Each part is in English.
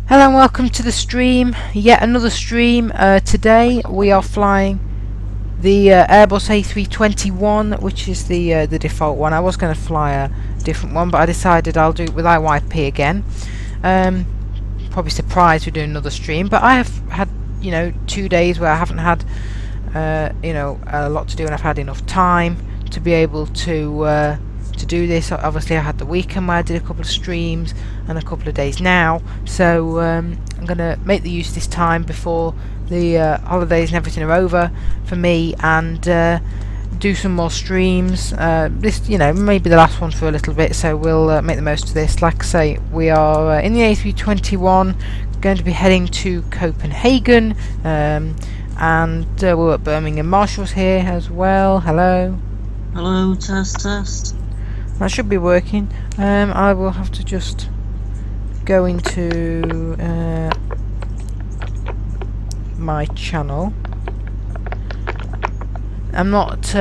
Hello and welcome to the stream. Yet another stream. Today we are flying the Airbus A321, which is the default one. I was going to fly a different one, but I decided I'll do it with IYP again. Probably surprised we're doing another stream, but I have had 2 days where I haven't had a lot to do, and I've had enough time to be able to do this. Obviously I had the weekend where I did a couple of streams and a couple of days now, so I'm going to make the use of this time before the holidays and everything are over for me, and do some more streams. This maybe the last one for a little bit, so we'll make the most of this. Like I say, we are in the A321 going to be heading to Copenhagen, and we're at Birmingham. Marshall's here as well. Hello. Hello, test. That should be working. I will have to just go into my channel. I'm not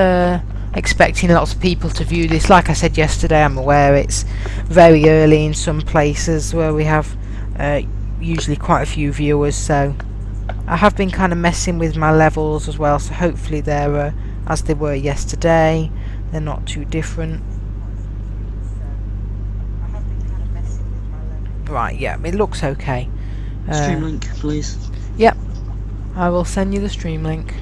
expecting lots of people to view this. Like I said yesterday, I'm aware it's very early in some places where we have usually quite a few viewers, so I have been kind of messing with my levels as well, so hopefully they're as they were yesterday. They're not too different. Right, yeah, it looks okay. Stream link, please. Yep, I will send you the stream link.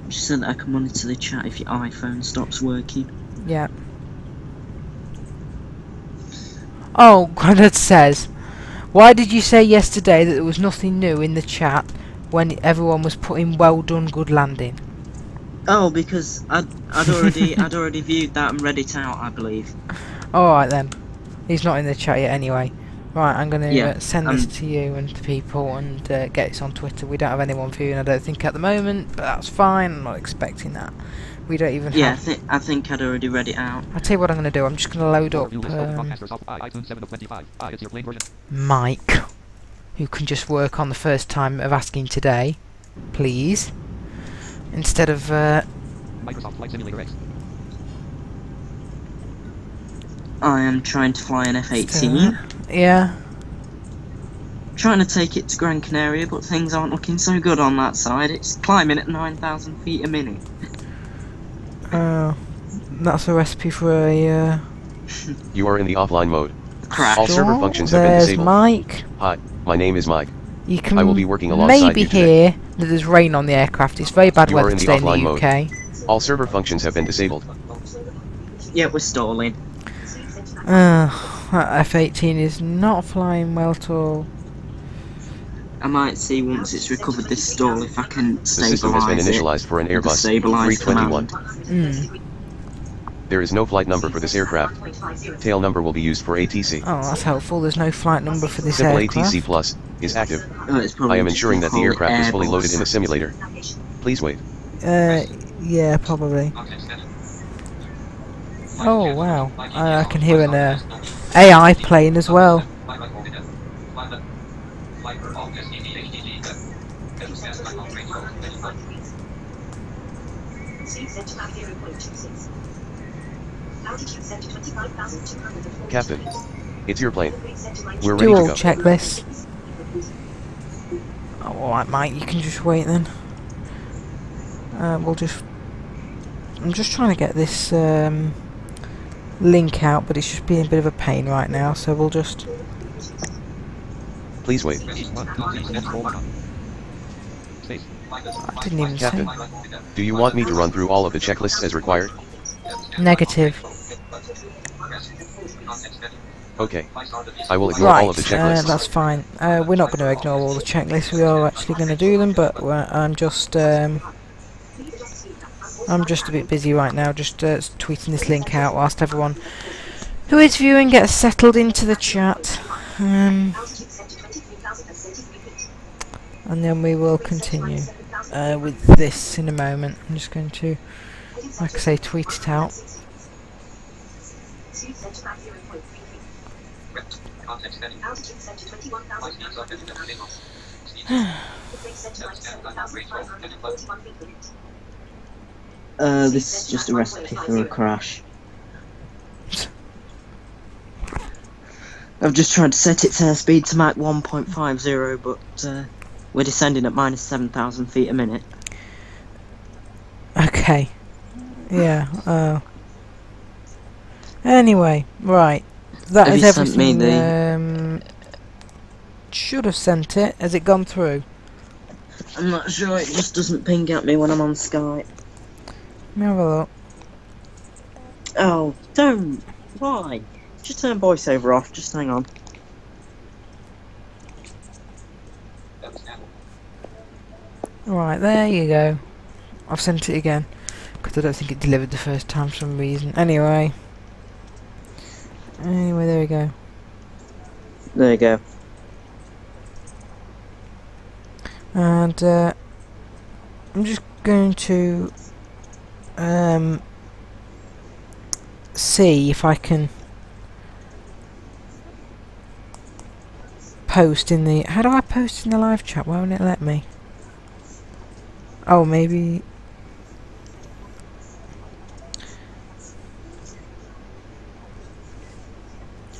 Just send that money to the chat if your iPhone stops working. Yeah. Oh, Grandad says, why did you say yesterday that there was nothing new in the chat when everyone was putting well done, good landing? Oh, because I'd already viewed that and read it out, I believe. Alright then. He's not in the chat yet anyway. Right, I'm going to send this to you and to people and get this on Twitter. We don't have anyone viewing, I don't think, at the moment, but that's fine. I'm not expecting that. We don't even have... Yeah, I think I'd already read it out. I'll tell you what I'm going to do. I'm just going to load up Mike, who can just work on the first time of asking today, please, instead of... Microsoft Flight Simulator X. I am trying to fly an F-18. Yeah. Trying to take it to Gran Canaria, but things aren't looking so good on that side. It's climbing at 9,000 feet a minute. That's a recipe for a... You are in the offline mode. Crash. All server functions have been disabled. Mike. Hi, my name is Mike. You can I will be working alongside maybe you hear today. that there's rain on the aircraft. It's very bad You weather are in the today in offline the UK. All server functions have been disabled. Yeah, we're stalling. That F-18 is not flying well at all. I might see once it's recovered this stall if I can stabilise it. The system has been initialized for an Airbus A321. There is no flight number for this aircraft. Tail number will be used for ATC. Oh, that's helpful. There's no flight number for this Simple aircraft. ATC Plus is active. Oh, I am ensuring that the aircraft is fully loaded in the simulator. Please wait. Yeah, probably. Oh wow, I can hear an AI playing as well. Captain, it's your plane. We're ready Do to all go. checklist. Oh, alright Mike, you can just wait then. I'm just trying to get this link out, but it's just being a bit of a pain right now, so we'll just... Please wait. I didn't even Captain, say... do you want me to run through all of the checklists as required? Negative. Okay. I will ignore all of the Right, checklists. that's fine. We're not going to ignore all the checklists, we are actually going to do them, but I'm just a bit busy right now, just tweeting this link out whilst everyone who is viewing gets settled into the chat. And then we will continue with this in a moment. I'm just going to, like I say, tweet it out. This is just a recipe for a crash. I've just tried to set its airspeed to Mach 1.50, but we're descending at minus 7,000 feet a minute. Okay. Yeah. Anyway, right. That Have is you sent everything. me the... Should have sent it. Has it gone through? I'm not sure. It just doesn't ping at me when I'm on Skype. Let me have a look. Oh, don't. Why? Just turn voiceover off. Just hang on. Right, there you go. I've sent it again because I don't think it delivered the first time for some reason. Anyway, there we go. There you go. And I'm just going to see if I can post in the... How do I post in the live chat? Why won't it let me? Oh, maybe...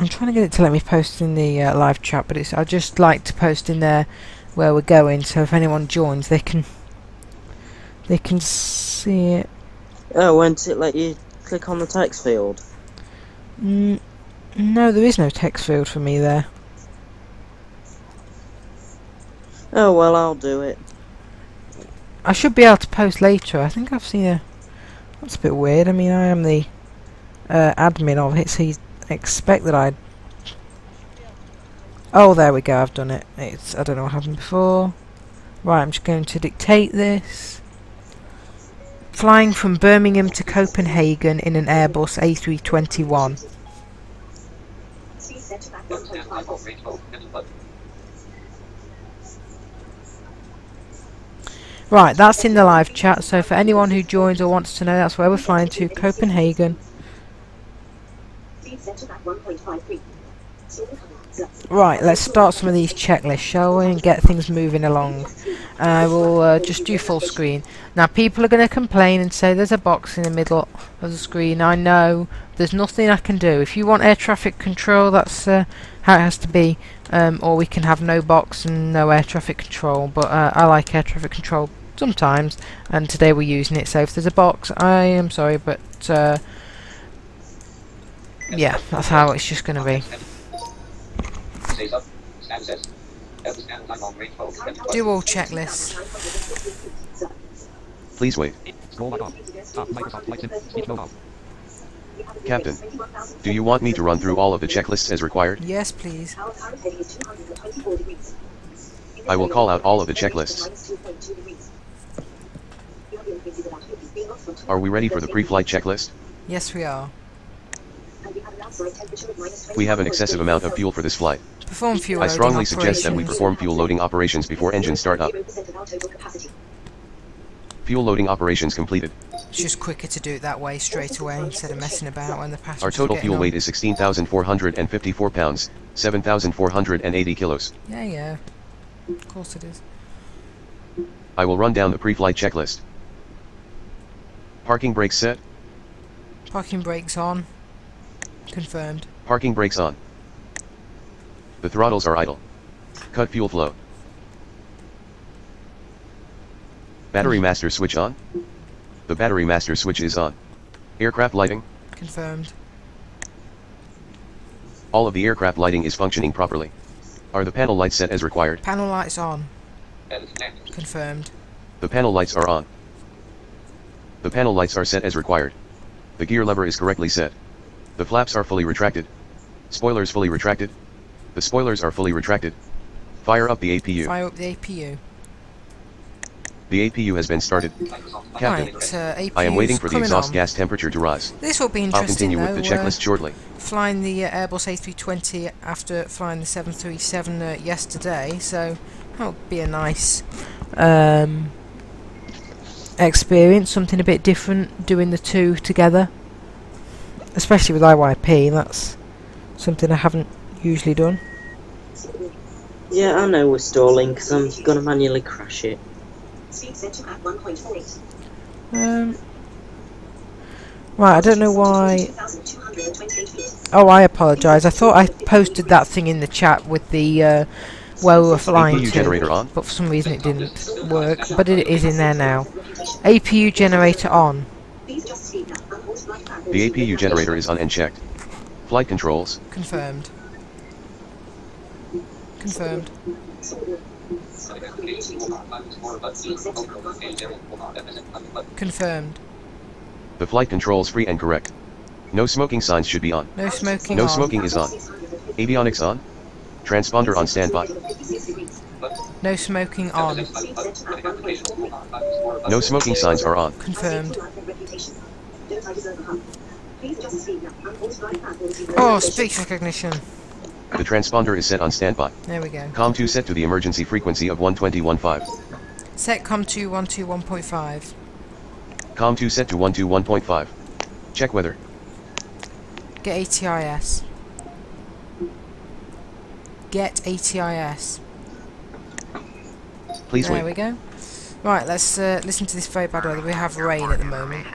I'm trying to get it to let me post in the live chat, but I just like to post in there where we're going, so if anyone joins, they can see it. Oh, won't it let you click on the text field? No, there is no text field for me there. Oh well, I'll do it. I should be able to post later. I think I've seen a... That's a bit weird. I mean, I am the admin of it, so you'd expect that I'd... Oh, there we go. I've done it. I don't know what happened before. Right, I'm just going to dictate this. Flying from Birmingham to Copenhagen in an Airbus A321. Right, that's in the live chat, so for anyone who joins or wants to know, that's where we're flying to, Copenhagen. Right, let's start some of these checklists, shall we, and get things moving along. I will just do full screen. Now, people are going to complain and say there's a box in the middle of the screen. I know, there's nothing I can do. If you want air traffic control, that's how it has to be. Or we can have no box and no air traffic control, but I like air traffic control sometimes, and today we're using it, so if there's a box, I am sorry, but yeah, that's how it's just going to be. Do all checklists. Please wait. Captain, do you want me to run through all of the checklists as required? Yes, please. I will call out all of the checklists. Are we ready for the pre-flight checklist? Yes, we are. We have an excessive amount of fuel for this flight. Perform fuel I loading strongly suggest that we operations. perform fuel loading operations before engine start up. Fuel loading operations completed. It's just quicker to do it that way, straight away, instead of messing about when the passengers Our total are fuel getting weight on. is 16,454 pounds, 7,480 kilos. Yeah, of course it is. I will run down the pre-flight checklist. Parking brakes set. Parking brakes on. Confirmed. Parking brakes on. The throttles are idle. Cut fuel flow. Battery master switch on. The battery master switch is on. Aircraft lighting. Confirmed. All of the aircraft lighting is functioning properly. Are the panel lights set as required? Panel lights on. Confirmed. The panel lights are on. The panel lights are set as required. The gear lever is correctly set. The flaps are fully retracted. Spoilers fully retracted. The spoilers are fully retracted. Fire up the APU. Fire up the APU. The APU has been started. Captain, Right, APU's I am waiting for the coming exhaust on. gas temperature to rise. This will be I'll interesting continue though. with the checklist shortly. Flying the Airbus A320 after flying the 737 yesterday, so that would be a nice experience, something a bit different, doing the two together. Especially with IYP, that's something I haven't usually done. Yeah, I know we're stalling because I'm gonna manually crash it. Right, I don't know why Oh, I apologise. I thought I posted that thing in the chat with the where we were flying APU to, generator on. but for some reason it didn't work. But it is in there now. APU generator on. The APU generator is on and checked. Flight controls. Confirmed. Confirmed. Confirmed. The flight controls free and correct. No smoking signs should be on. No smoking No on. smoking is on. Avionics on. Transponder on standby. No smoking on. No smoking signs are on. Confirmed. Oh, speech recognition. The transponder is set on standby. There we go. COM2 set to the emergency frequency of 121.5. Set COM2 121.5. COM2 set to 121.5. Check weather. Get ATIS. Get ATIS. Please There wait. we go. Right, let's listen to this very bad weather. We have rain at the moment.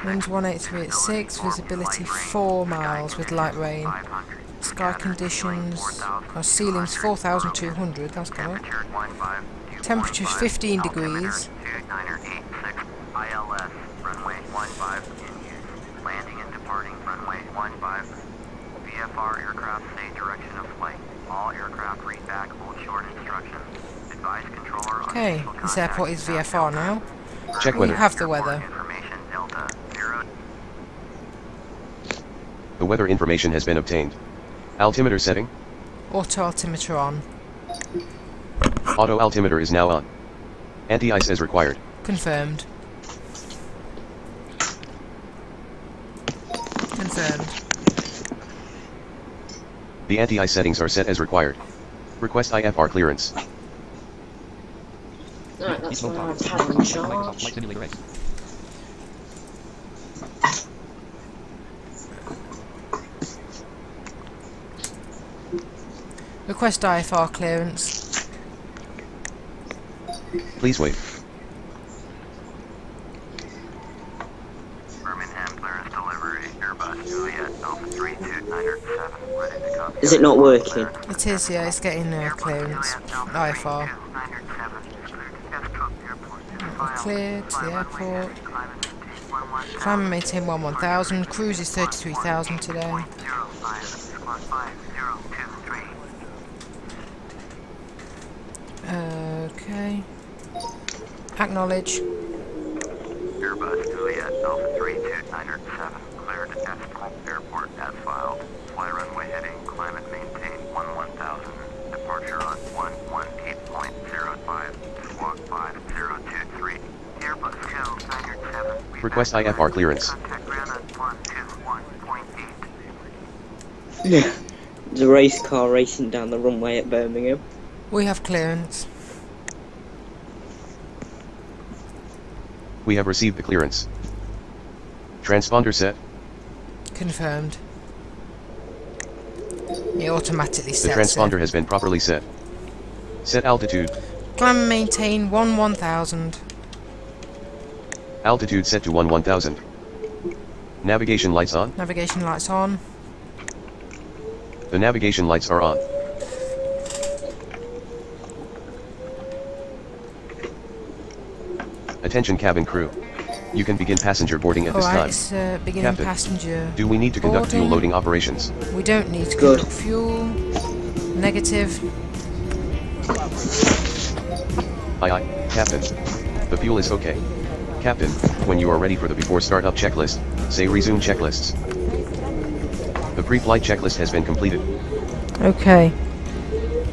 Winds 183 at 6, visibility 4 miles with light rain. Sky conditions, our ceiling's 4,200, that's good. Temperature's 15 degrees. Landing and departing runway 15. VFR aircraft stay direction of flight. All aircraft read back hold short instructions. Advise controller on Okay, initial this contact. airport is VFR now. Check We weather. have the weather. Information Delta 0. The weather information has been obtained. Altimeter setting. Auto altimeter on. Auto altimeter is now on. Anti-ice as required. Confirmed. Confirmed. The anti-ice settings are set as required. Request IFR clearance. Right, that's where I'm in charge. Request IFR clearance. Please wait. Birmingham clearance delivery. Airbus Juliet Alpha 32907. Ready to copy. Is it not working? It is, yeah, it's getting clearance. IFR. We're cleared to the airport. Climb and maintain 11,000. Cruise is 33,000 today. Okay. Acknowledge. Airbus Juliet Alpha 32907. Cleared at Eskimo Airport as filed. Fly runway heading. Climb and maintain 11,000. Departure on 118.05. Squawk 5023. Airbus 297. Request IFR clearance. Contact ground on 121.8. There's a race car racing down the runway at Birmingham. We have clearance. We have received the clearance. Transponder set. Confirmed. It automatically The sets transponder it. has been properly set. Set altitude. Climb and maintain 11,000. Altitude set to 11,000. Navigation lights on. Navigation lights on. The navigation lights are on. Attention cabin crew. You can begin passenger boarding at this Alright, time. it's beginning Captain, passenger. Do we need to conduct fuel boarding. loading operations? We don't need to Good. conduct fuel. Negative. Aye aye, Captain. The fuel is okay. Captain, when you are ready for the before startup checklist, say resume checklists. The pre-flight checklist has been completed. Okay.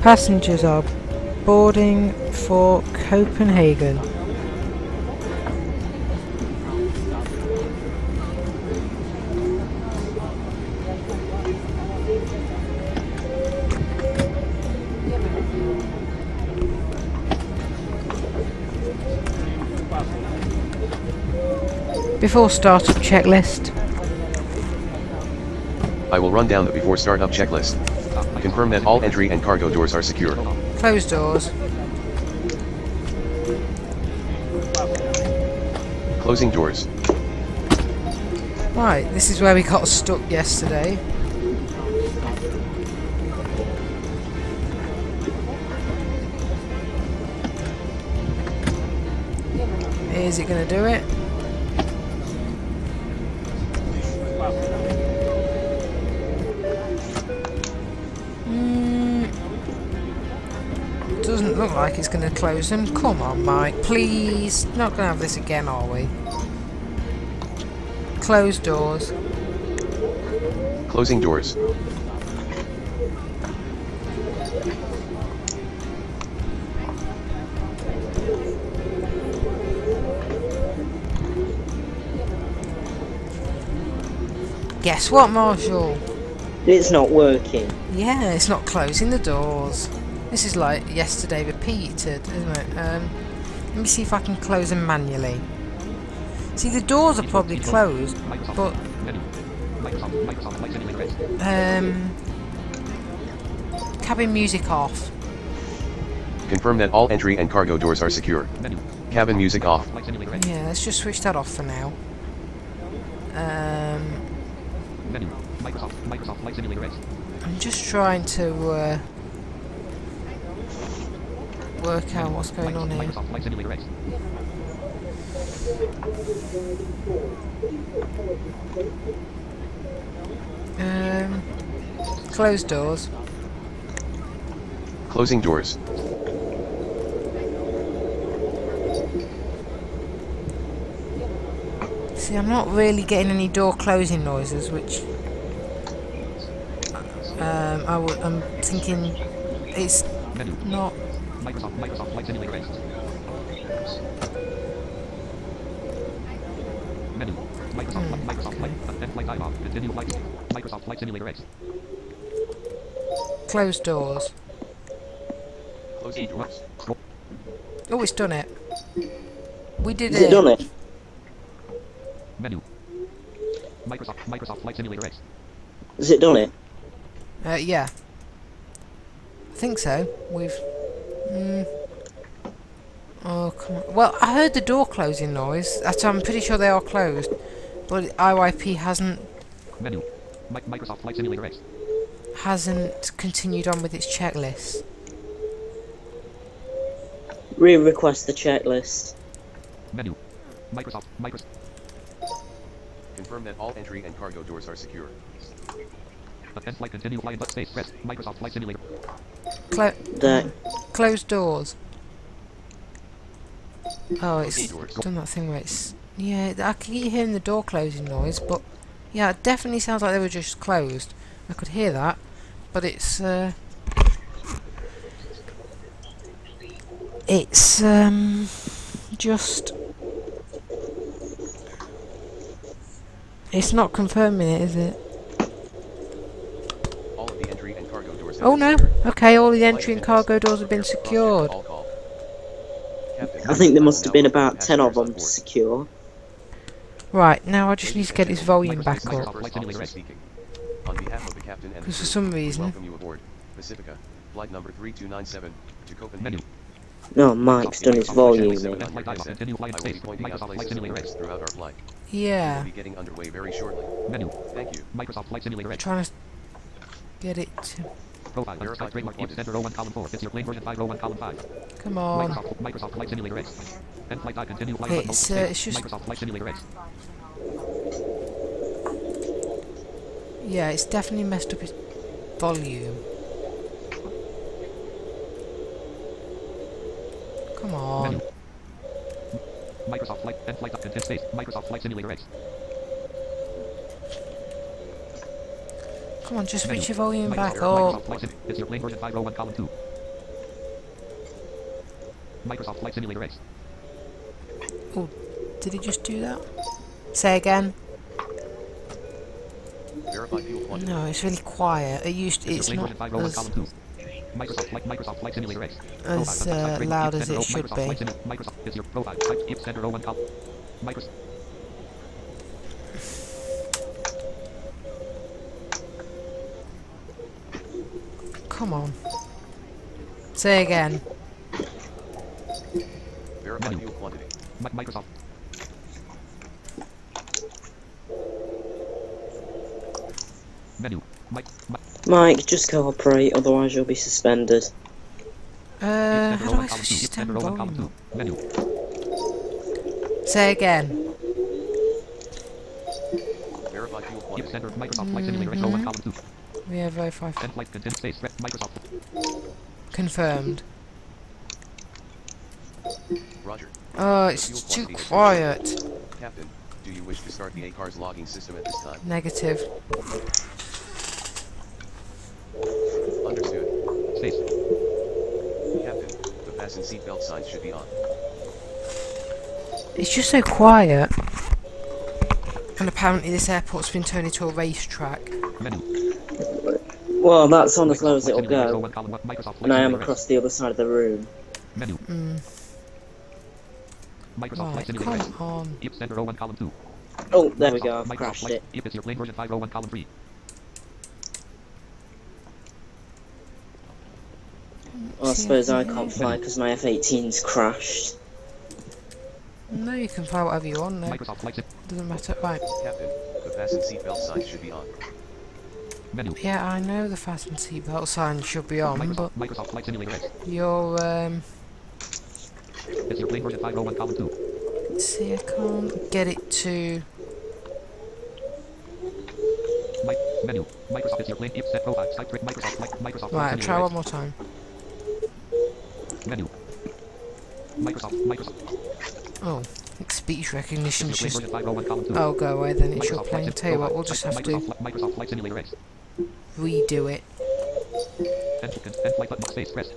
Passengers are boarding for Copenhagen. Before startup checklist. I will run down the before startup checklist. Confirm that all entry and cargo doors are secure. Close doors. Closing doors. Right, this is where we got stuck yesterday. Is it going to do it? Doesn't look like it's going to close them. Come on, Mike, please. Not going to have this again, are we? Close doors. Closing doors. Guess what, Marshall? It's not working. Yeah, it's not closing the doors. This is like yesterday repeated, isn't it? Let me see if I can close them manually. See, the doors are probably closed, but cabin music off. Confirm that all entry and cargo doors are secure. Cabin music off. Yeah, let's just switch that off for now. I'm just trying to work out what's going on here. Close doors. Closing doors. See, I'm not really getting any door closing noises, which I'm thinking it's not. Microsoft Flight Simulator X. Menu. Microsoft Flight. End flight dialog. Continue flight. Microsoft Flight Simulator X. Close doors. Closing doors. Oh, it's done it. We did Has it done it? Menu. Microsoft Flight Simulator X. Has it done it? Yeah. I think so. We've. Oh, come on. Well, I heard the door closing noise. I'm pretty sure they are closed. But IYP hasn't. Menu. Microsoft Flight Simulator X. Hasn't continued on with its checklist. Re-request the checklist. Menu. Microsoft. Confirm that all entry and cargo doors are secure. End flight continue flying but space press. Microsoft Flight Simulator. Close doors. Oh, it's Doors. done that thing where it's... Yeah, I can keep hearing the door closing noise, but... Yeah, it definitely sounds like they were just closed. I could hear that, but it's... It's, just... It's not confirming it, is it? All of the entry and cargo doors have Oh been no! secured. Okay, all the entry and cargo doors have been secured. I think there must have been about 10 of them secure. Right, now I just need to get its volume back up. On behalf of the captain and Because for some reason... welcome you aboard Pacifica, flight number 3297 to Copenhagen. Menu. No, Mike's done his volume. Flight dialog. Continue flying but space. Microsoft Flight Simulator X. Throughout our flight. Yeah. We'll be getting underway very shortly. Menu. Thank you. Microsoft Flight Simulator X. Trying to get it to... Profile. Skype trademark keep center row 1 column 4. It's your plane version 5 row 1 column 5. Come on. Microsoft Flight Simulator X. End flight continue flight but It's just... Microsoft Flight Simulator X. Yeah, it's definitely messed up its volume. Come on. Menu. Microsoft Flight End flight content space. Microsoft Flight Simulator X. Come on, just Menu. switch your volume back Microsoft up. Flight Sim. It's your plane version 5 row 1 column 2. Microsoft Flight Simulator X. Oh, did it just do that? Say again. Verify fuel quantity. No, it's really quiet. It's your plane not version 5 row 1 as... column 2. Microsoft Flight Simulator X. as loud as it should be. Microsoft is your profile. Type keep center row 1 column. Microsoft. Come on. Say again. Verify fuel quantity. Microsoft. Menu. Mike, just cooperate, otherwise you'll be suspended. How do I switch this down volume? Menu. Say again. Verify fuel Keep quantity. center Microsoft Flight Simulator X 01 column 2. We have verify. End flight content space Microsoft. Confirmed. Roger. Oh, it's too quiet. Captain, do you wish to start the A-Cars logging system at this time? Negative. Understood. Space. Captain, the fasten seatbelt signs should be on. It's just so quiet. And apparently this airport's been turned into a racetrack. Menu. Well, that's on as low as it'll Simulator go. 01 column 1 Microsoft Flight And I am Simulator across the other side of the room. Menu. Microsoft Flight Right, Simulator X. come on. Keep center 01 column 2. Oh, there we go, I've Microsoft crashed Flight. it. If it's your plane version 501 column 3. Well, I suppose I can't fly because my F-18's crashed. No, you can fly whatever you want there. Microsoft Flight Sim. Doesn't matter. Right. Captain, the fasten seatbelt signs should be on. Menu. Yeah, I know the fasten seatbelt sign should be on, but Microsoft Flight Simulator X. your It's your plane version 501 column 2. see, I can't get it to. Menu. Microsoft is your plane. Keep set profile. Site trick. Microsoft Flight. Microsoft Right, I'll Flight try Simulator one more time. X. Menu. Microsoft. Oh, speech recognition It's your just. plane version 501 column 2. Oh, go away then. It's your Microsoft plane. Flight Tell you what, Sim- we'll just have to Microsoft Flight Simulator X. redo it. End flight button space pressed.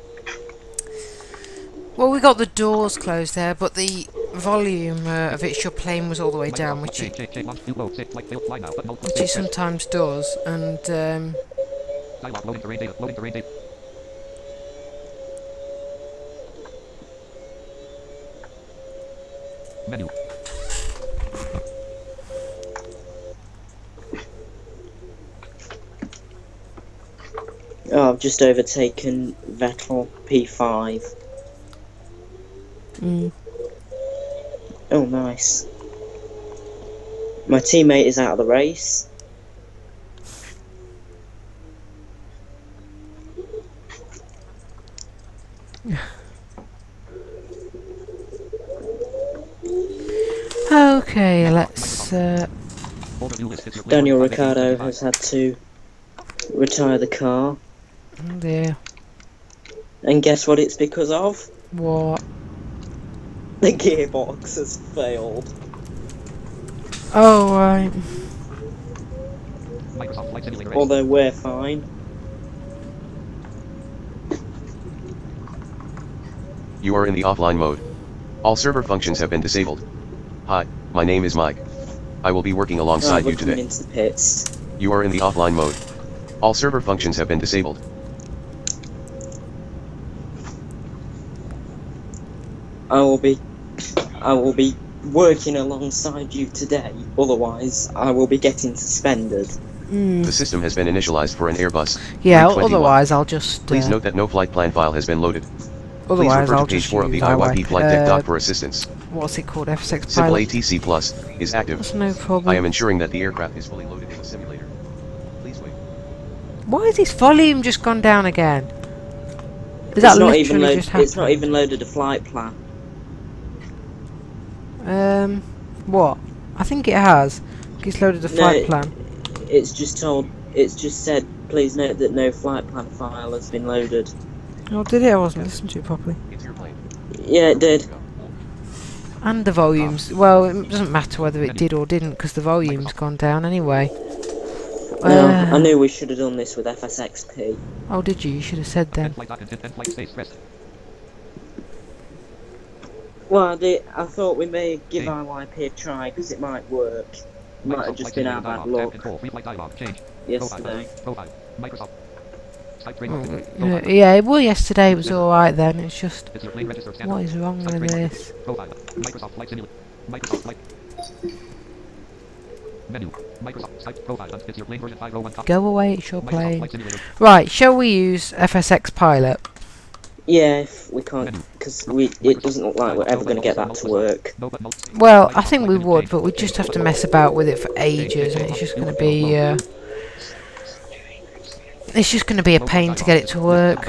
Well, we got the doors closed there, but the volume of It's Your Plane was all the way down, which it sometimes does, and Dialog loading terrain data. Loading terrain data. Menu. Oh, I've just overtaken Vettel P5. Oh, nice. My teammate is out of the race. okay, let's. Daniel Ricciardo has had to retire the car. Oh dear. And guess what it's because of? What? The gearbox has failed. Oh right. Microsoft Flight Simulator X. Although we're fine. You are in the offline mode. All server functions have been disabled. Hi, my name is Mike. I will be working alongside Right, we're you coming today. into the pits. You are in the offline mode. All server functions have been disabled. I will be working alongside you today, otherwise I will be getting suspended. The system has been initialized for an Airbus. Yeah, 321. otherwise I'll just. Please note that no flight plan file has been loaded. Please Otherwise refer I'll to page just 4 of the use IYP flight deck doc for assistance. what's it called? F6 Simple pilot. ATC Plus is active. That's no problem. I am ensuring that the aircraft is fully loaded in the simulator. Please wait. Why has this volume just gone down again? Is It's that not even literally just happened? it's not even loaded a flight plan. What? I think it has. It's loaded the flight plan. It's just said, please note that no flight plan file has been loaded. Oh, did it? I wasn't listening to it properly. It's your plane. Yeah, it did. And the volumes. Well, it doesn't matter whether it did or didn't, because the volume's gone down anyway. I knew we should have done this with FSXP. Oh, did you? You should have said then. End flight content. End flight space pressed. Well, I thought we may give IYP a try because it might work. It might have just been our bad luck Control. Free flight dialog. Change. yesterday. Profile. Microsoft. Site train. Yeah, well, yesterday it was alright then. It's just. It's your plane registered standard. What is wrong Site with train. this? Profile. Microsoft Flight Simulator. Microsoft Flight. Menu. Microsoft Site profile. It's your plane version 501. Go away, it's your Microsoft plane. Flight Simulator. Right, shall we use FSX Pilot? Yeah, if we can't, because it doesn't look like we're ever going to get that to work. No button. Well, I think we would, but we just have to mess about with it for ages, and it's just going to be It's just going to be a pain to get it to work.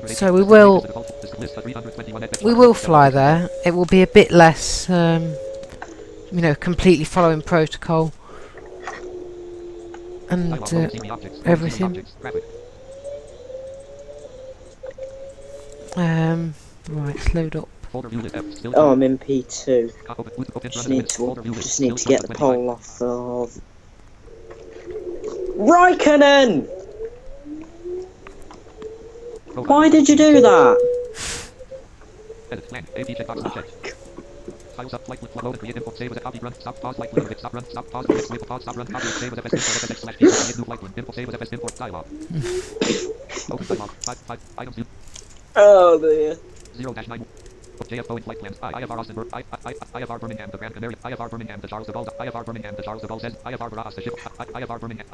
So we will fly there. It will be a bit less, you know, completely following protocol and everything. Right, let's load up. Oh, I'm in P2. Just need to get the pole off of Raikkonen! Why did you do that? Oh dear. 0-9. JF Boeing flight plans. IFR Austin, IFR Birmingham, the Grand Canary, IFR Birmingham, the Charles de Gaulle, IFR Birmingham, the Charles de Gaulle says, IFR Barras, the ship, IFR Birmingham,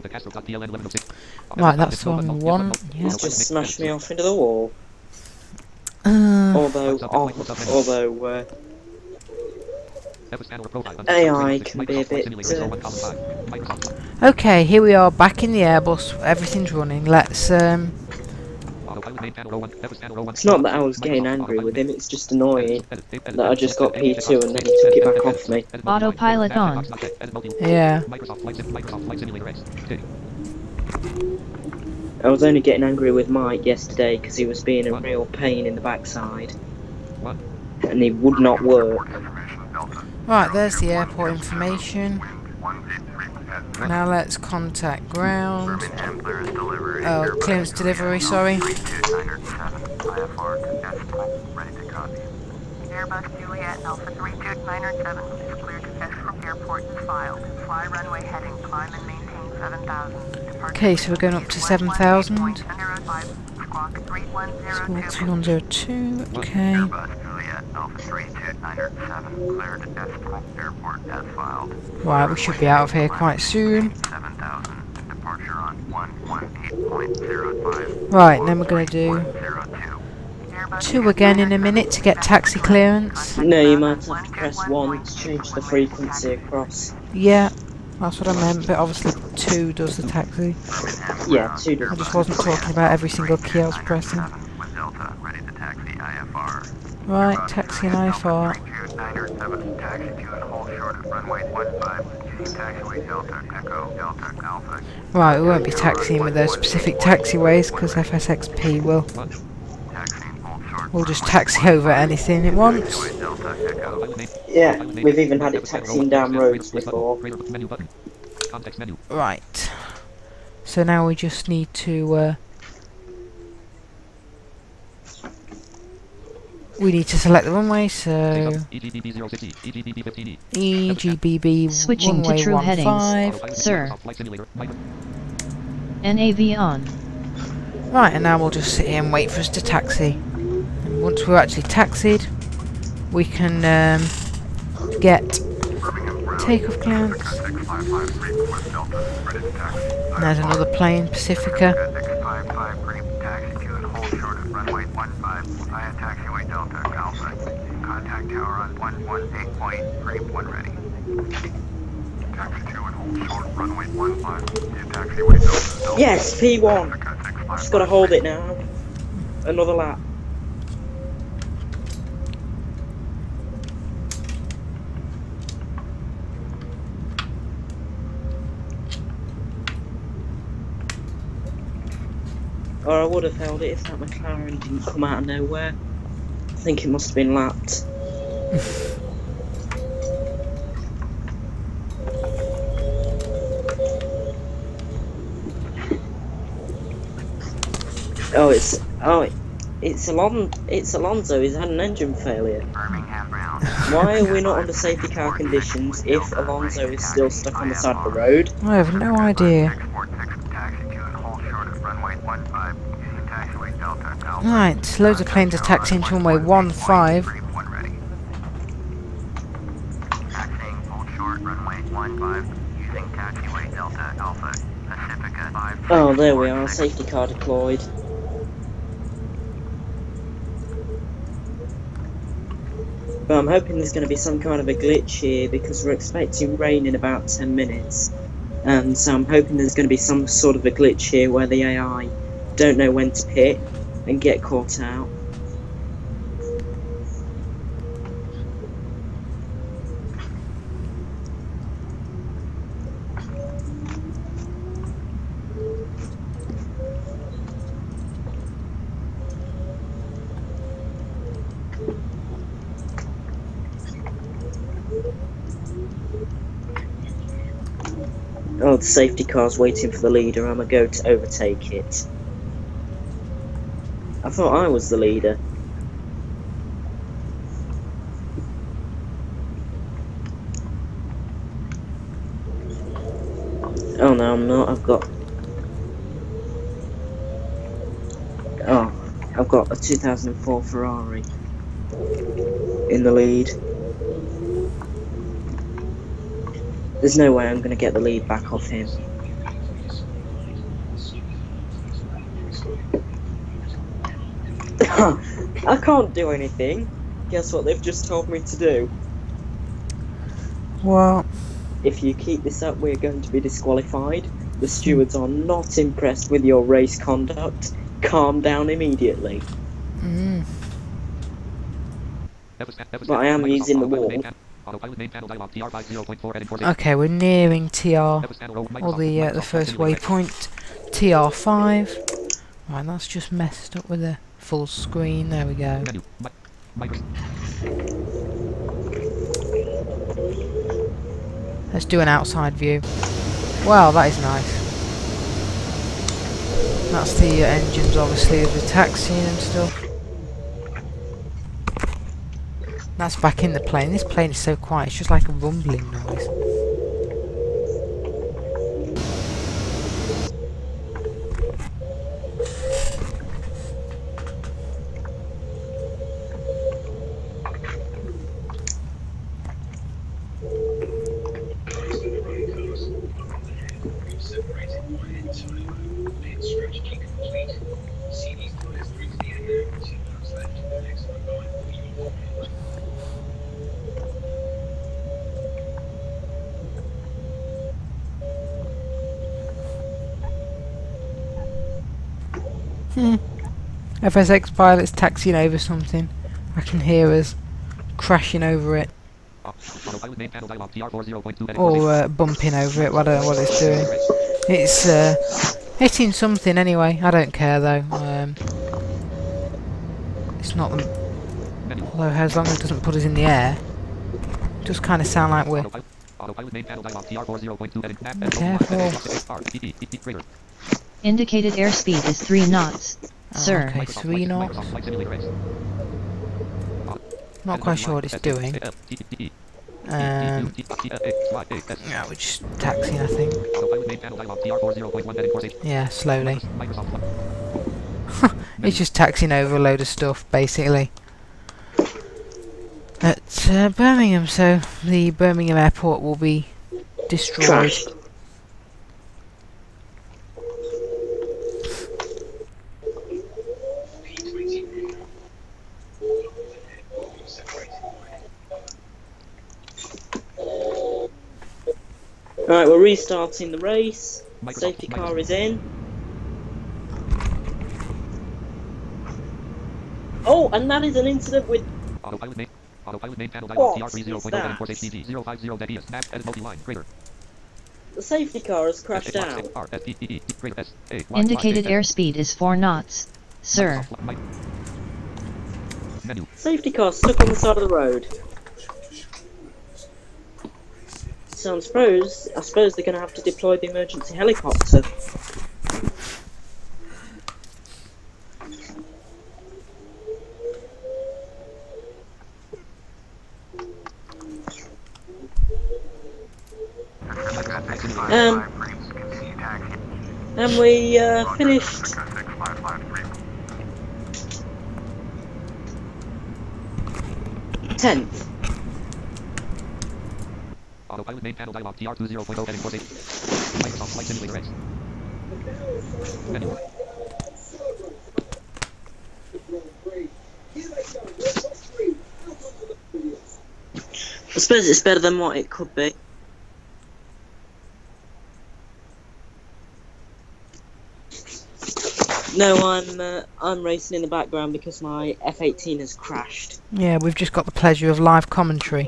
the Castro, DLN 1106. Right, that's the one we want. Yeah. It's just smashed me off into the wall. Although AI can be a bit. Okay, here we are back in the Airbus. Everything's running. Let's It's not that I was getting angry with him, it's just annoying that I just got P2 and then he took it back off me. Autopilot on. Yeah. I was only getting angry with Mike yesterday because he was being a real pain in the backside. And he would not work. Right, there's the airport information. Now let's contact ground. Oh, clearance delivery, sorry. Airbus Juliet Alpha 32907 is cleared to test from airport and filed. Fly runway heading, climb and maintain 7,000. Okay, so we're going up to 7,000. Squawk 3102, okay. Airbus Juliet Alpha 32907 cleared to test from airport as filed. Right, we should be out of here quite soon. 7,000. Departure on 118.05. Right, then we're going to do 2 again in a minute to get taxi clearance. No, you might have to press 1 to change the frequency across. Yeah, that's what I meant, but obviously 2 does the taxi. Yeah, 2 does. I just wasn't talking about every single key I was pressing. Right, taxi and IFR. Right, we won't be taxiing with those specific taxiways because FSXP will. We'll just taxi over anything it wants. Yeah, we've even had it taxiing down roads before. Right. So now we just need to we need to select the runway, so EGBB Switching to true 15. headings, sir. NAV on. Right, and now we'll just sit here and wait for us to taxi. And once we're actually taxied, we can get takeoff clearance. And there's another plane, Pacifica. Contact tower on 118.1 ready. Taxi 2 and hold short runway 15. Taxiway Delta. Yes, P1! Just gotta hold it now. Another lap. Or I would have held it if that McLaren didn't come out of nowhere. I think it must have been lapped. It's Alonso. He's had an engine failure. Why are we not under safety car conditions if Alonso is still stuck on the side of the road? I have no idea. Right, loads of planes are taxiing to runway 15. Oh, there we are. Safety car deployed. But I'm hoping there's going to be some kind of a glitch here because we're expecting rain in about 10 minutes. So I'm hoping there's going to be some sort of a glitch here where the AI don't know when to pit and get caught out. Oh, the safety car's waiting for the leader. I'm gonna go to overtake it. I thought I was the leader. Oh no, I'm not. I've got a 2004 Ferrari in the lead. There's no way I'm going to get the lead back off him. I can't do anything. Guess what they've just told me to do? Well, if you keep this up, we're going to be disqualified. The stewards are not impressed with your race conduct. Calm down immediately. But I am using the wall. Okay, we're nearing TR, or the first waypoint, TR5. Right, that's just messed up with the full screen. There we go. Let's do an outside view. Wow, that is nice. That's the engines, obviously, of the taxiing and stuff. That's back in the plane. This plane is so quiet, it's just like a rumbling noise. FSX pilot's taxiing over something. I can hear us crashing over it. Or bumping over it. I don't know what it's doing. It's hitting something anyway. I don't care though. It's not the... Although as long as it doesn't put us in the air. It does kind of sound like we're... Careful. Indicated airspeed is 3 knots. Sir. Okay, 3 knots. Not quite sure what it's doing. Yeah, we're just taxiing, I think. Yeah, slowly. It's just taxiing over a load of stuff, basically. At Birmingham, so the Birmingham airport will be destroyed. Trashed. Right, we're restarting the race. Safety car is in. Oh, and that is an incident with... What is that? The safety car has crashed out. Indicated airspeed is 4 knots. Sir. Safety car stuck on the side of the road. So I suppose they're going to have to deploy the emergency helicopter. And we finished 10th. Autopilot main panel dialog TR 20.0 heading course 8. Microsoft Flight Simulator X. Menu. suppose it's better than what it could be. No, I'm racing in the background because my F-18 has crashed. Yeah, we've just got the pleasure of live commentary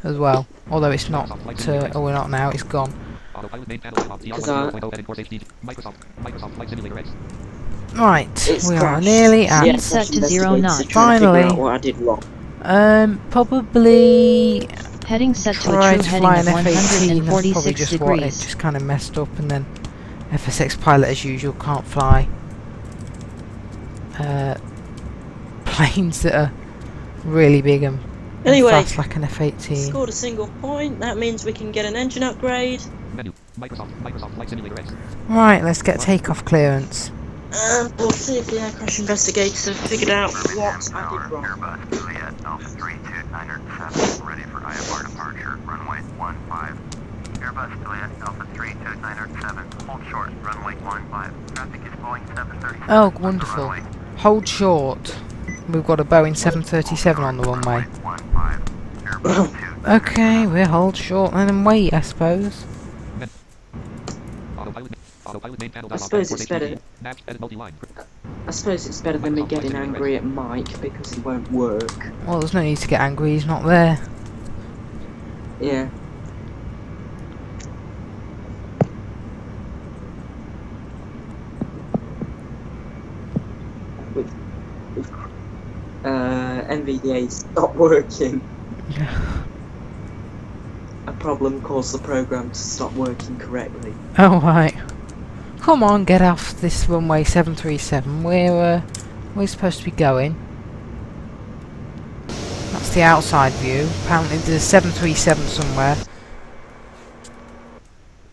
as well. Although it's not, oh, we're not now, it's gone. Right, It's we are crashed. nearly at... Speed set to 0 knots. Trying to figure Finally. out what I did wrong. Probably Heading set to a try true to heading fly of an F-18, that's probably 146 just what it degrees. just kind of messed up, and then FSX pilot as usual can't fly planes that are really big and Anyway, fast like an F-18. Scored a single point. That means we can get an engine upgrade. Menu. Microsoft Flight Simulator X. Right, let's get takeoff clearance. And we'll see if the air crash investigators have figured out what I did wrong. Airbus Juliet Alpha 32907, ready for IFR departure, runway 15. Airbus Juliet Alpha 32907, hold short, runway 15. Traffic is Boeing 737. Oh, wonderful. Runway Hold short. We've got a Boeing 737 on the runway. 15. Airbus 2. Okay, we'll hold short and wait, I suppose. I suppose it's better. I suppose it's better than me getting angry at Mike because he won't work. Well, there's no need to get angry, he's not there. Yeah. With NVDA stopped working. A problem caused the program to stop working correctly. Oh, right. Come on, get off this runway 737. We're supposed to be going. That's the outside view. Apparently there's a 737 somewhere.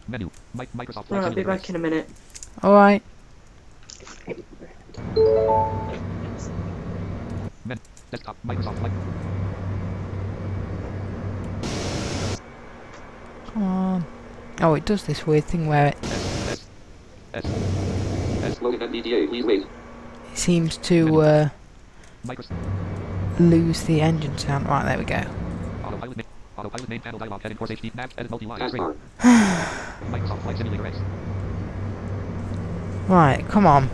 Menu. Microsoft Flight Right, I'll be Simulator back X. in a minute. Alright. Menu. Desktop. Microsoft Flight. Come on. Oh, it does this weird thing where it Loading NVDA, please wait. seems to Microsoft. lose the engine sound. Right, there we go. Autopilot main panel dialog heading course HD nav edit multi-line screen. Microsoft Flight Simulator X. Right, come on.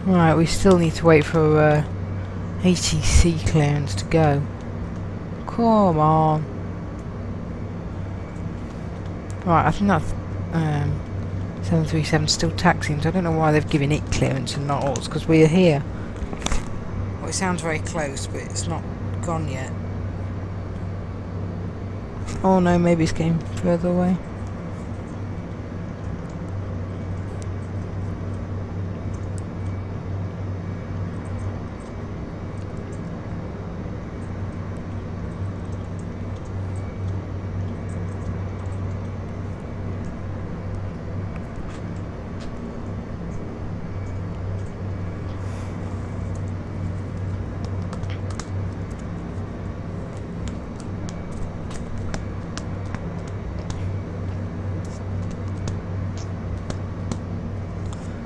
Right, we still need to wait for ATC clearance to go. Come on. Right, I think that's 737 still taxiing, so I don't know why they've given it clearance and not us, because we're here. Well, it sounds very close, but it's not gone yet. Oh no, maybe it's getting further away.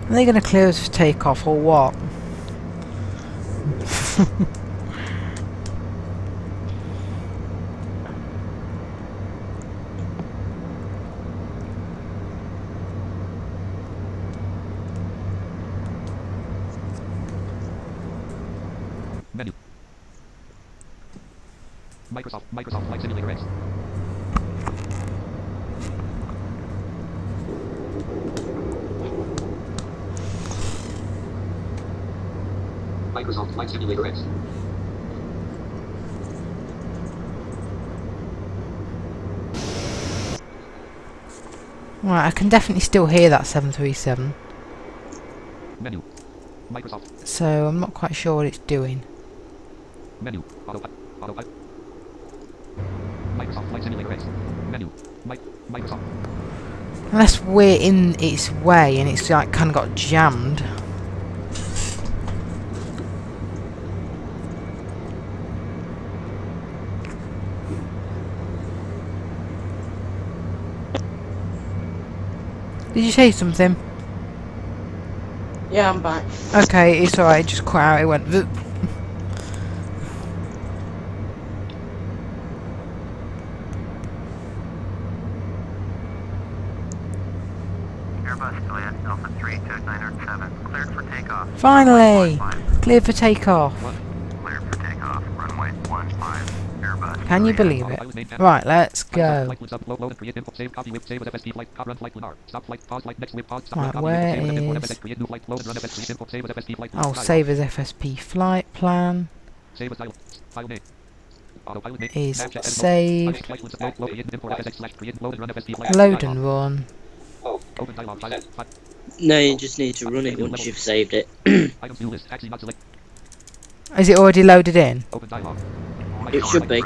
Are they going to clear us for takeoff or what? Menu. Microsoft Flight Simulator X. Microsoft Flight Simulator X. Right, I can definitely still hear that 737. Menu. Microsoft. So I'm not quite sure what it's doing. Menu. Autopilot. Microsoft Flight Simulator X. Menu. Microsoft. Unless we're in its way and it's like kind of got jammed. Did you say something? Yeah, I'm back. Okay, it's alright, it just cut out, it went vroom. Airbus Juliet Alpha 32907, cleared for takeoff. Finally! Runway 15. Cleared for takeoff. Cleared for takeoff. Runway 15. Airbus Can you Juliet. believe it? Right, let's go. Right, where is... Oh, save as FSP flight plan. Is saved. Load and run. No, you just need to run it once you've saved it. Is it already loaded in? It should be.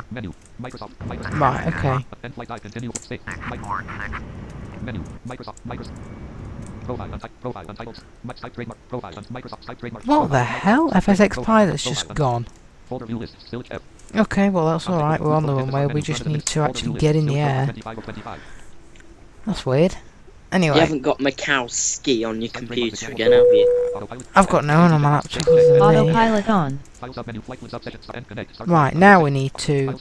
Right, okay. What the hell? FSX pilot's just gone. Okay, well that's alright, we're on the runway, we just need to actually get in the air. That's weird. Anyway. You haven't got Mikowski on your computer again, have you? I've got no one on my laptop other than me. Autopilot on. Right, now we need to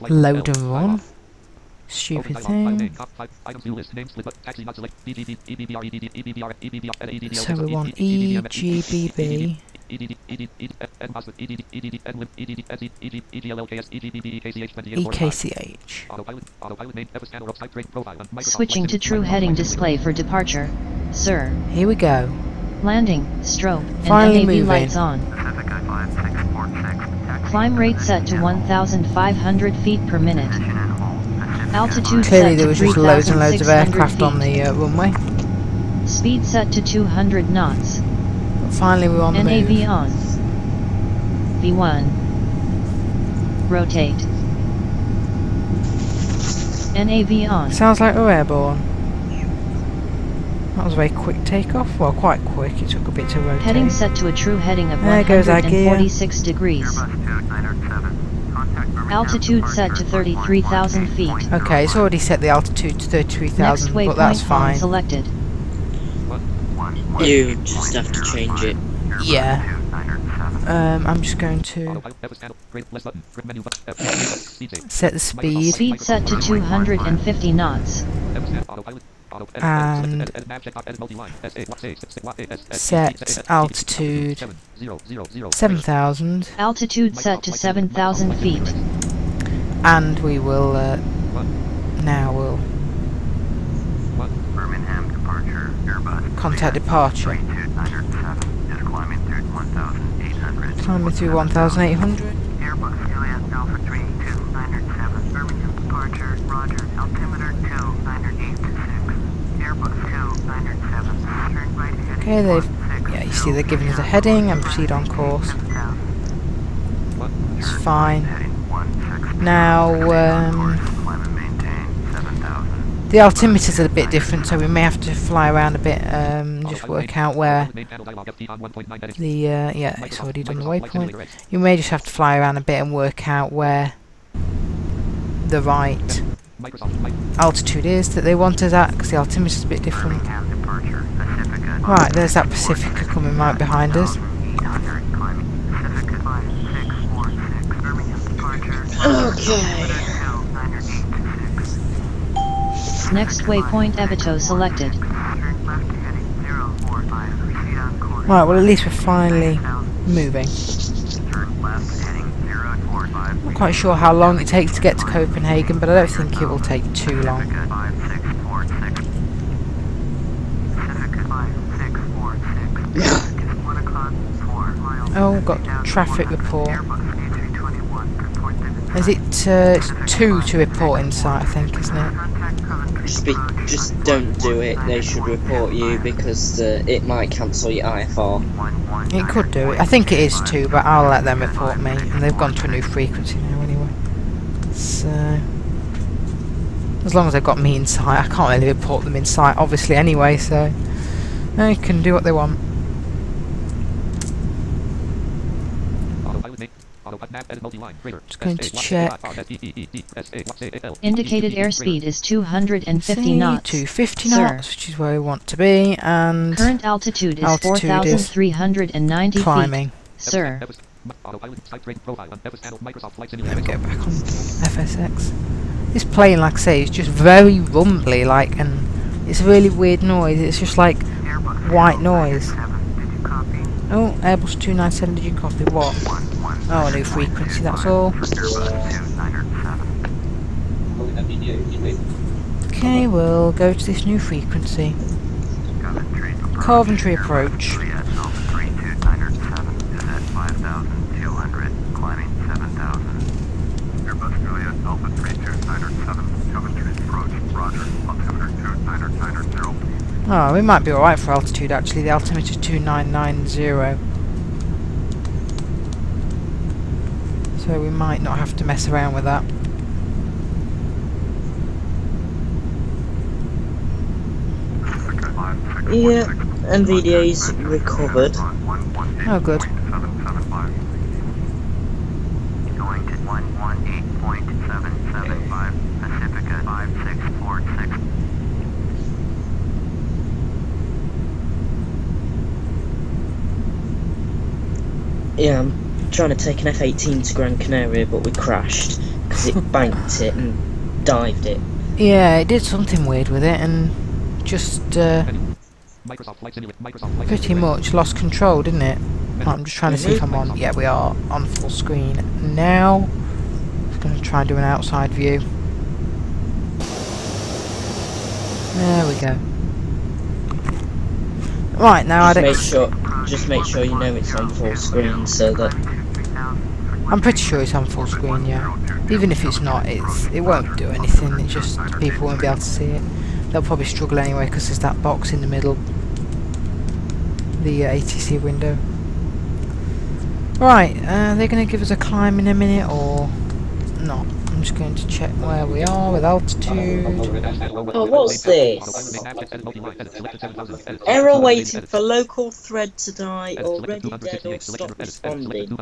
load and run. Stupid thing. So we want EGBB. EKCH. Switching to true heading display for departure. Sir. Here we go. Landing, strobe, and Finally NAV moving. lights on. Climb rate set to 1,500 feet per minute. Altitude Clearly set there to was just loads and loads of 3,600 aircraft on feet. the runway. Speed set to 200 knots. But finally we're on the NAV move. on. V1. Rotate. NAV on. Sounds like we're airborne. That was a very quick takeoff. Well, quite quick. It took a bit to rotate. Heading set to a true heading of There goes our gear. 146 degrees. Altitude set to 33,000 feet. Okay, it's already set the altitude to 33,000, Next but that's waypoint fine. selected. You just have to change it. Yeah. I'm just going to set the speed Speed set to 250 knots. and set altitude 7,000, Altitude set to 7,000 feet. and we will now we'll Birmingham departure. Airbus contact departure. 32907 is climbing through 1,800. Climbing through 1,800. Airbus Juliet Alpha 32907, Birmingham departure, roger, altimeter 2986. Airbus 2907, turn right heading. Okay, yeah, you see they're giving us a heading and proceed on course. It's fine. Now, Climb and maintain 7,000. the altimeter's a bit different, so we may have to fly around a bit, just work out where the, yeah, it's already done the waypoint. You may just have to fly around a bit and work out where the right altitude is that they want us at, because the altimeter's a bit different. Birmingham departure, Pacifica. Right, there's that Pacifica coming right behind us. 800 climbing. Pacifica 5646, Birmingham departure. Okay. Next waypoint Evito selected. Turn left heading 045, proceed on course. Right, well at least we're finally moving. Turn left heading 045. Not quite sure how long it takes to get to Copenhagen, but I don't think it will take too long. Pacifica 5646. Pacifica 5646. It's 1 o'clock, 4 miles. Oh, got traffic report. Airbus A321, report that Is it it's 2 to report in sight, I think, isn't it? contact Coventry. Just don't do it. They should report you because it might cancel your IFR. It could do it. I think it is 2, but I'll let them report me. And they've gone to a new frequency now anyway. So... As long as they've got me in sight. I can't really report them in sight, obviously, anyway, so they can do what they want. Just going to check. Indicated airspeed is 250 knots. 250 Sir. knots, which is where we want to be, and Current altitude is Altitude is 4,390 climbing. feet. Sir. Let me go back on FSX. This plane, like I say, is just very rumbly, like, and it's a really weird noise. It's just like white noise. Oh, Airbus 297, did you copy? What? Oh, a new frequency, that's all. Okay, we'll go to this new frequency. Coventry approach. Oh, we might be alright for altitude actually. The altimeter is 2990. So we might not have to mess around with that. Yeah, NVDA's recovered. Oh, good. Going to 118.775, Pacifica 5646. Yeah, I'm trying to take an F-18 to Gran Canaria, but we crashed because it banked it and dived it. Yeah, it did something weird with it and just pretty much lost control, didn't it? I'm just trying to see if I'm on. Yeah, we are on full screen now. Just going to try and do an outside view. There we go. Right, now Just make sure you know it's on full screen so that... I'm pretty sure it's on full screen, yeah. Even if it's not, it won't do anything. It's just people won't be able to see it. They'll probably struggle anyway because there's that box in the middle, the ATC window. Right, they're going to give us a climb in a minute or not? I'm just going to check where we are with altitude. Oh, what's this? Error waiting for local thread to die, already dead or stop responding.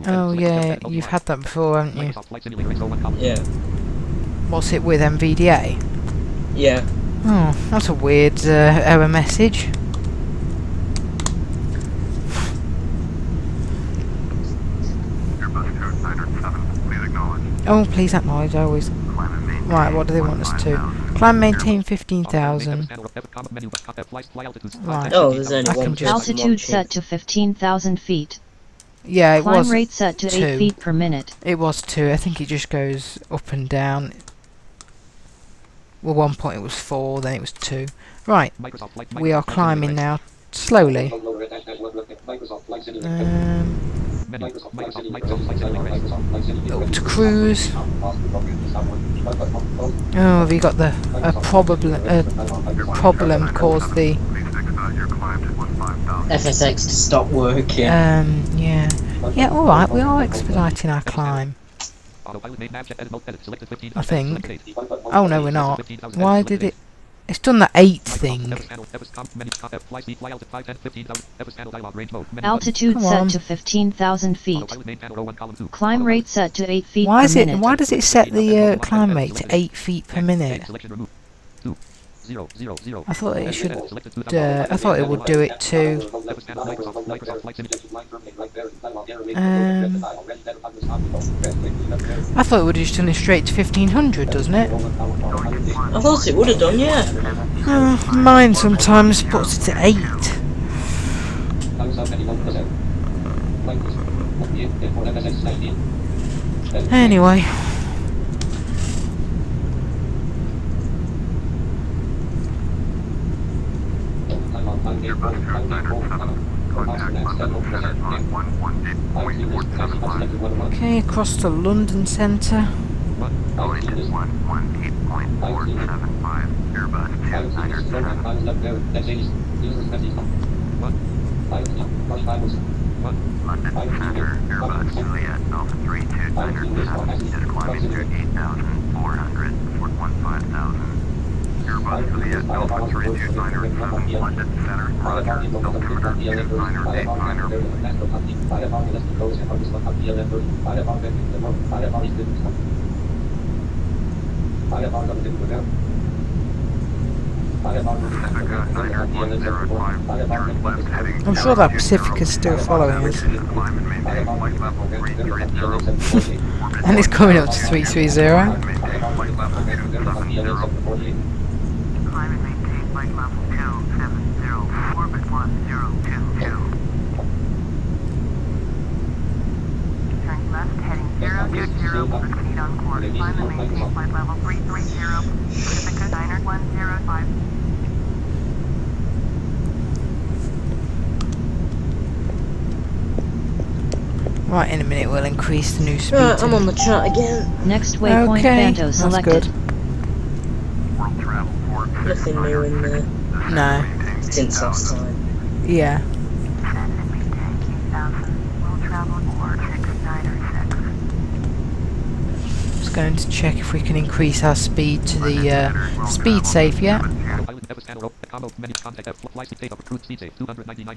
Oh yeah, you've had that before, haven't you? Yeah. What's it with, NVDA? Yeah. Oh, that's a weird error message. Oh, please acknowledge, I always... Right, what do they want us to? Climb, maintain 15,000. Right, Oh, there's only I one can just... Altitude set to 15,000 feet. Yeah, it Climb was rate set to 8 feet per minute. It was 2. I think it just goes up and down. Well, one point it was 4, then it was 2. Right, we are climbing now, slowly. Up to cruise. Oh, have you got the problem caused the FSX to stop working. yeah. Yeah, alright, we are expediting our climb. I think. Oh no, we're not. Why did it... It's done the 8 thing. Altitude set to 15,000 feet. Climb rate set to 8 feet Why per is it? minute. Why does it set the climb rate to 8 feet per minute? I thought it should. I thought it would do it too. I thought it would have just done it straight to 1500, doesn't it? I thought it would have done, yeah. Mine sometimes puts it to 8. Anyway. Okay, across to London Centre. London Center, Airbus Juliet Alpha 32907 is climbing through 8,400 for 5000. Airbus to the Alpha 32907, London Center, roger. Altimeter 2985. I'm sure that Pacific is still following us. And it's coming up to 330. Climb and maintain flight level 270, orbit 1022. Turn left heading 020, proceed on course. Climb and maintain flight level 330, Pacifica Diner 105. Right, in a minute we'll increase the new speed. Right, I'm on the chart again. Next waypoint Okay, Banto that's selected. good. World travel port Nothing new in there No. since last time. Yeah. World travel port 696. Just going to check if we can increase our speed to the speed safe, yeah.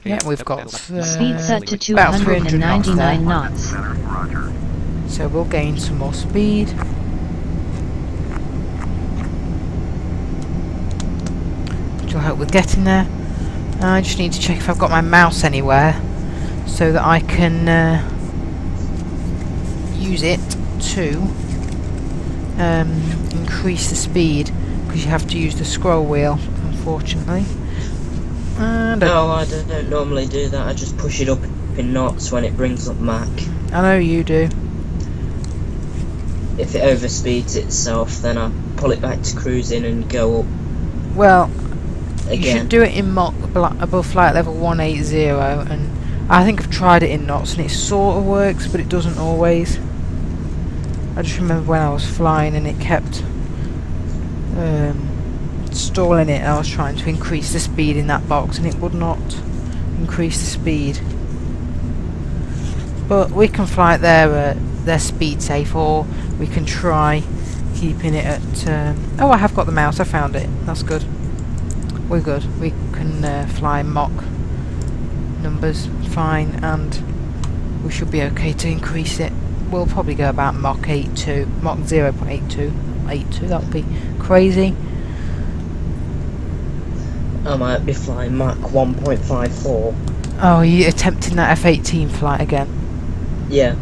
Yeah, we've got Speed set to about 300 knots 299 there. knots. So we'll gain some more speed. Which will help with getting there. I just need to check if I've got my mouse anywhere so that I can use it to increase the speed, because you have to use the scroll wheel, unfortunately. And No, I don't normally do that. I just push it up in knots when it brings up Mac. I know you do. If it overspeeds itself, then I pull it back to cruising and go up Well, you again. should do it in Mach above flight level 180, and I think I've tried it in knots and it sort of works, but it doesn't always. I just remember when I was flying and it kept stalling it, and I was trying to increase the speed in that box and it would not increase the speed. But we can fly it their speed safe, or we can try keeping it at oh, I have got the mouse, I found it, that's good. We're good, we can fly Mach numbers fine, and we should be okay to increase it. We'll probably go about Mach 82, Mach 0.82, 82, that would be crazy. I might be flying Mach 1.54. Oh, you attempting that F-18 flight again? Yeah,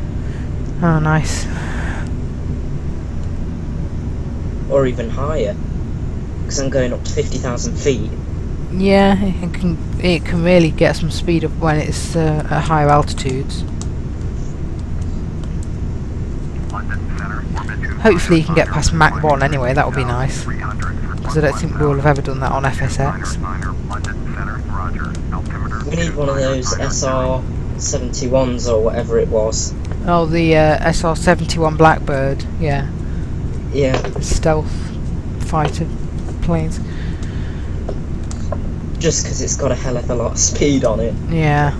Oh, nice. or even higher. Because I'm going up to 50,000 feet. Yeah, it can really get some speed up when it's at higher altitudes. Hopefully you can get past Mach 1 anyway, that would be nice. Because I don't think we'll have ever done that on FSX. We need one of those SR-71s or whatever it was. Oh, the SR-71 Blackbird, yeah. Yeah, Stealth fighter planes. just because it's got a hell of a lot of speed on it. Yeah.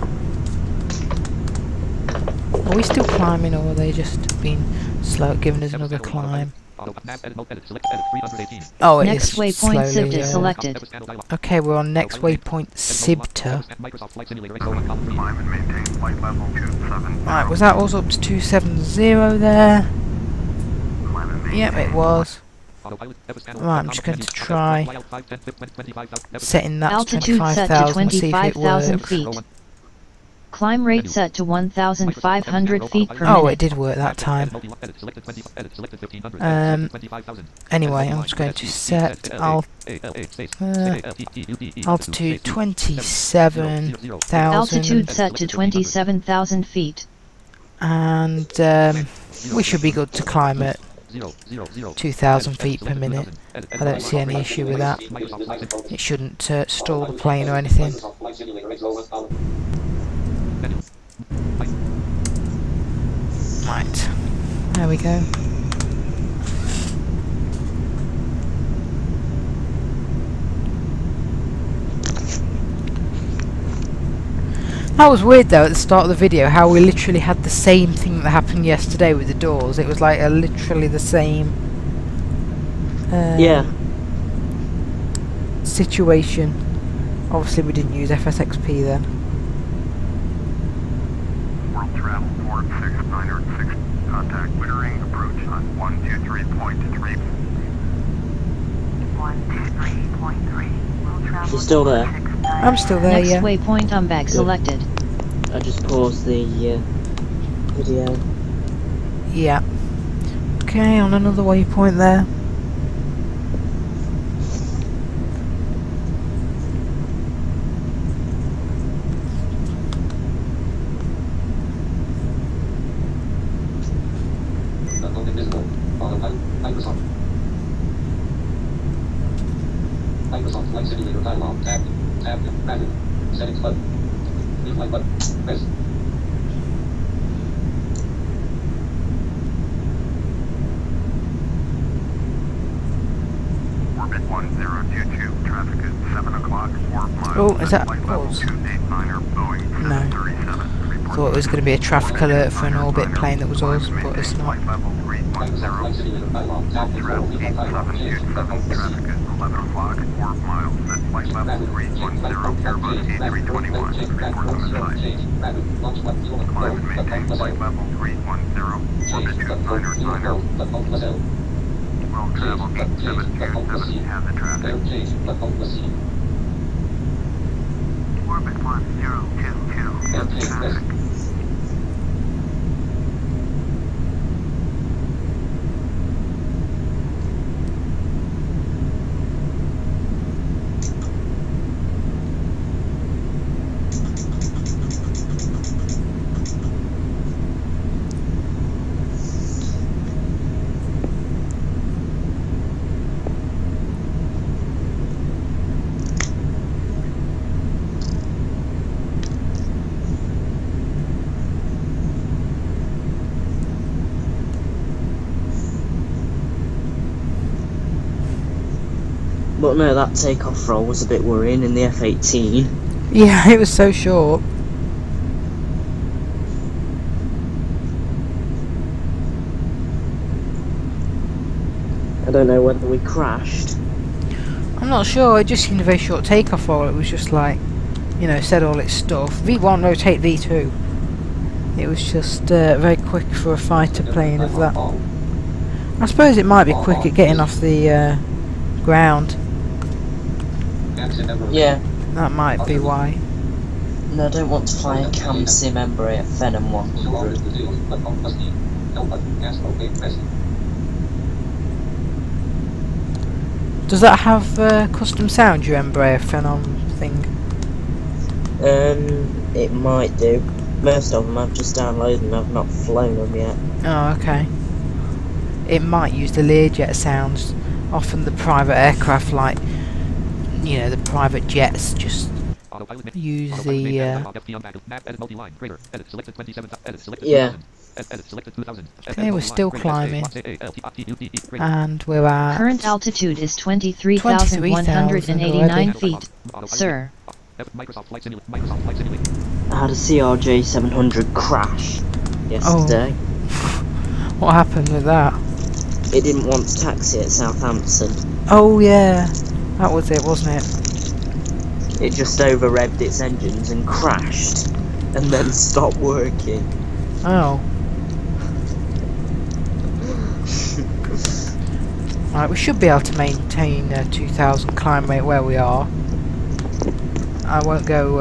Are we still climbing, or are they just been slow at giving us another climb? Oh, it Next is waypoint slowly, Sibta selected. Okay, we're on next waypoint Sibta. Right, was that also up to 270 there? Yep, it was. Right, I'm just going to try setting that to Altitude set to 25,000 and see if it 25,000 works. feet. Climb rate set to 1,500 feet per minute. Oh, it did work that time. Anyway, I'm just going to set altitude 27,000. Altitude set to 27,000 feet. And we should be good to climb at 2,000 feet per minute. I don't see any issue with that. It shouldn't stall the plane or anything. Right, there we go. That was weird though at the start of the video, how we literally had the same thing that happened yesterday with the doors. It was like literally the same Yeah. situation. Obviously we didn't use FSXP then. World travel 46906. Contact Wittering. Approach on 123.3. 123.3. World travel. She's still there. 469. I'm still there, Next yeah. waypoint on back selected. I just paused the video. Yeah. Okay, on another waypoint there. Invisible. Microsoft. Microsoft Flight Simulator dialog. Tab. Rapid. Settings button. Reflight button. Press. Orbit 1022. Traffic is 7 o'clock. 4 miles. Oh, is that Flight level pause? 289er Boeing No. 737. Thought it was going to be a traffic alert for an orbit plane that was us, but it's not. Flight level Microsoft Flight 310. Simulator dialog. Tab. Travel 8727. Traffic is 11 o'clock. 4 miles. At flight level 310. Airbus A321. Reports on the side. Climb and maintain flight level 310. Orbit 299er. Well travel 8727 has the traffic. Orbit 1022 has the traffic. But no, that takeoff roll was a bit worrying in the F-18. Yeah, it was so short. I don't know whether we crashed. I'm not sure, it just seemed a very short takeoff roll. It was just like, you know, said all its stuff. V1 rotate V2. It was just very quick for a fighter plane of that. I suppose it might be quick at getting off the ground. Yeah. That might be why. No, I don't want to fly a cam sim Embraer Phenom 100. Does that have custom sound, your Embraer Phenom thing? It might do. Most of them I've just downloaded and I've not flown them yet. Oh, okay. It might use the Learjet sounds. Often the private aircraft, like, you know, the private jets just use the... Yeah. Okay, we're still climbing. And we're at... Current altitude is 23,189 feet, sir. I had a CRJ 700 crash yesterday. Oh. What happened with that? It didn't want to taxi at Southampton. Oh yeah, that was it, wasn't it? It just over-revved its engines and crashed, and then stopped working. Oh. Right, we should be able to maintain 2,000 climb rate where we are. I won't go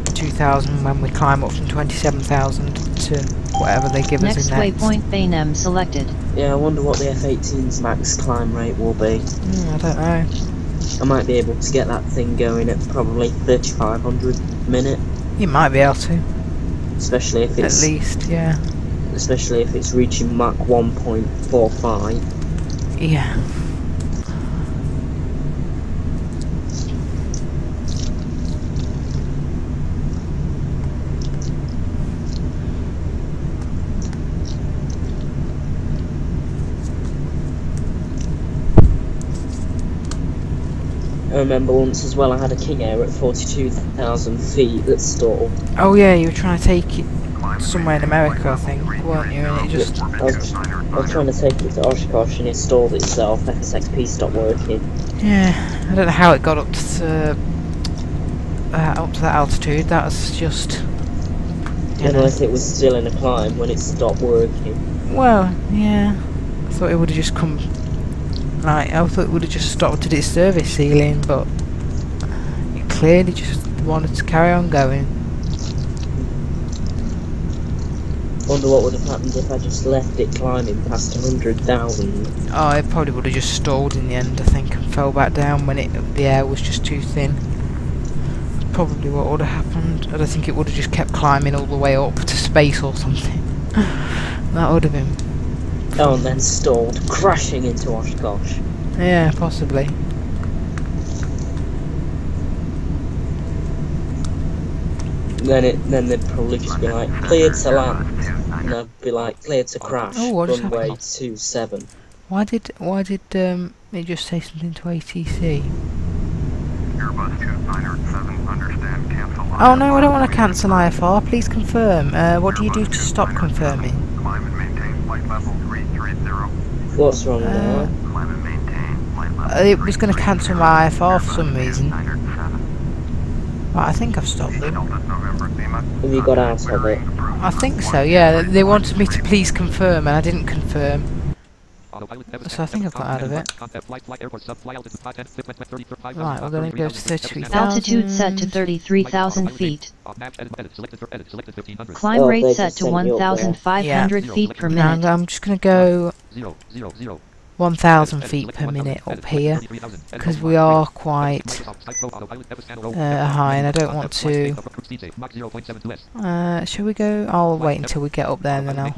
2,000 when we climb up from 27,000 to whatever they give Next us in next. waypoint Bainham selected. Yeah, I wonder what the F-18's max climb rate will be. I don't know. I might be able to get that thing going at probably 3,500 a minute. You might be able to. Especially if it's... At least, yeah. Especially if it's reaching Mach 1.45. Yeah. I remember once as well I had a King Air at 42,000 feet that stalled. Oh yeah, you were trying to take it somewhere in America, I think, weren't you? And it just... I was trying to take it to Oshkosh and it stalled itself. FSXP stopped working. Yeah, I don't know how it got up to that altitude. That was just... Unless it was still in a climb when it stopped working. Well, yeah. I thought it would have just come... Like, I thought it would have just stopped at its service ceiling, but... It clearly just wanted to carry on going. Wonder what would have happened if I just left it climbing past 100,000. Oh, it probably would have just stalled in the end, I think, and fell back down when the air was just too thin. Probably what would have happened. I don't think it would have just kept climbing all the way up to space or something. That would have been... Oh, and then stalled, crashing into Oshkosh. Yeah, possibly. Then they'd probably just be like, cleared to land. And I'd be like, cleared to crash, Oh, what just runway happened? 27. Why did it just say something to ATC? Airbus 297, understand, cancel. Oh no, I don't want to cancel IFR. Please confirm. What do you do to stop confirming? Climb and maintain flight level 330. What's wrong now? Climb and maintain flight level It was going to cancel my IFR for some reason. 907. Right, I think I've stopped it. Delta November Lima. Have you got out of it? I think so, yeah. They wanted me to please confirm, and I didn't confirm. So I think I've got out of it. Right, we're going to go to 33,000. Altitude set to 33,000 feet. Climb Oh, rate they set just to sent you up there. 1,500 feet per Now minute. I'm just going to go 1,000 feet per minute up here, because we are quite high, and I don't want to... shall we go? I'll wait until we get up there, and then I'll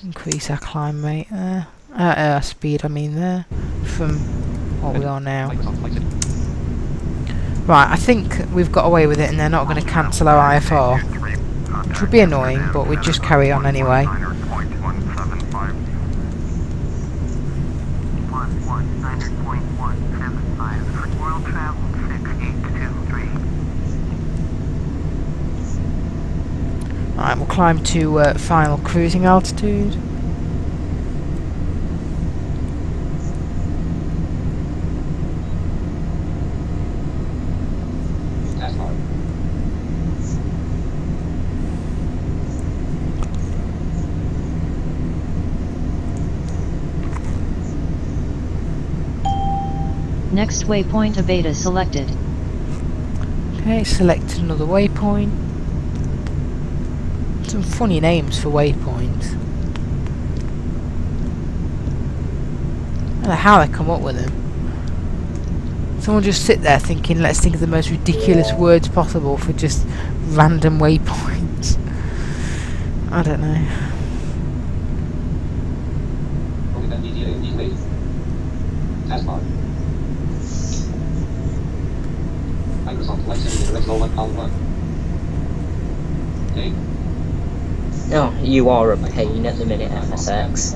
increase our climb rate there. Speed, I mean, there, from what we are now. Right, I think we've got away with it, and they're not going to cancel our IFR, which would be annoying, but we'd just carry on anyway. Right, we'll climb to final cruising altitude. Next waypoint beta selected. Okay, select another waypoint. Some funny names for waypoints. I don't know how they come up with them. Someone just sit there thinking, let's think of the most ridiculous words possible for just random waypoints. I don't know. Oh, you are a pain at the minute, FSX.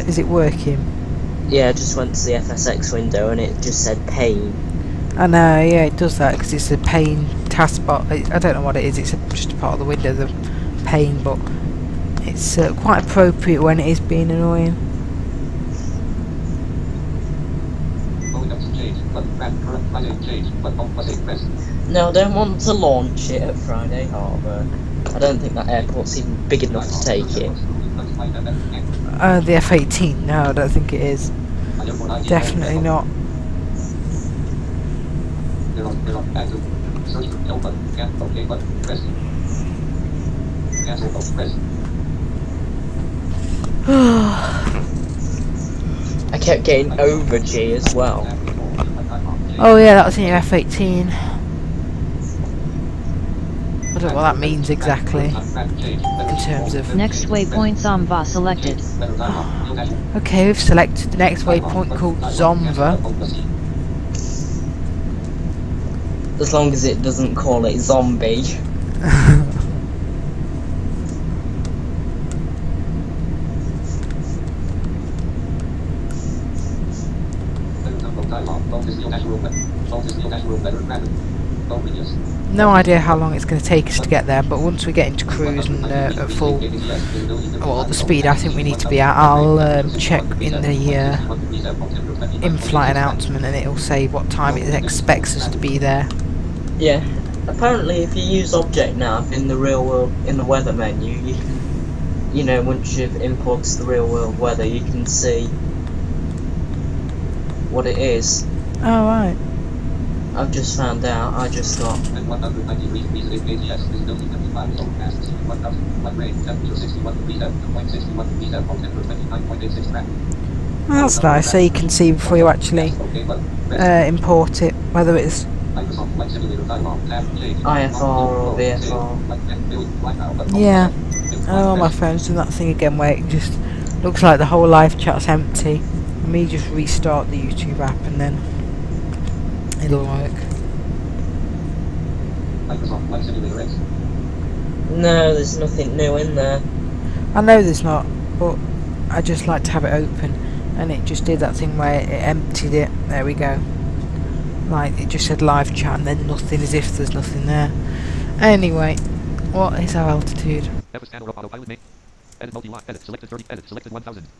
Is it working? Yeah, I just went to the FSX window and it just said pain. I know, yeah, it does that because it's a pane taskbar. I don't know what it is. It's just a part of the window, the pane, but it's quite appropriate when it is being annoying. No, I don't want to launch it at Friday Harbour. I don't think that airport's even big enough to take it. The F-18, no, I don't think it is. Definitely not. I kept getting over G as well. Oh yeah, that was in your F-18. I don't know what that means exactly, in terms of... Next waypoint Zomva selected. Okay, we've selected the next waypoint called Zomva. As long as it doesn't call it zombie. No idea how long it's going to take us to get there, but once we get into cruise and at full, well, the speed I think we need to be at, I'll check in the in-flight announcement, and it'll say what time it expects us to be there. Yeah. Apparently, if you use Object Nav in the real world, in the weather menu, you can, you know, once you've imported the real world weather, you can see what it is. Oh, right. I've just found out. I just got. Well, that's nice, so you can see before you actually import it, whether it's IFR or VFR. yeah. Oh, my phone's doing that thing again where it just looks like the whole live chat's empty. Let me just restart the YouTube app and then it'll work. No, there's nothing new in there. I know there's not, but I just like to have it open, and it just did that thing where it emptied it. There we go. Like, it just said live chat and then nothing, as if there's nothing there. Anyway, what is our altitude?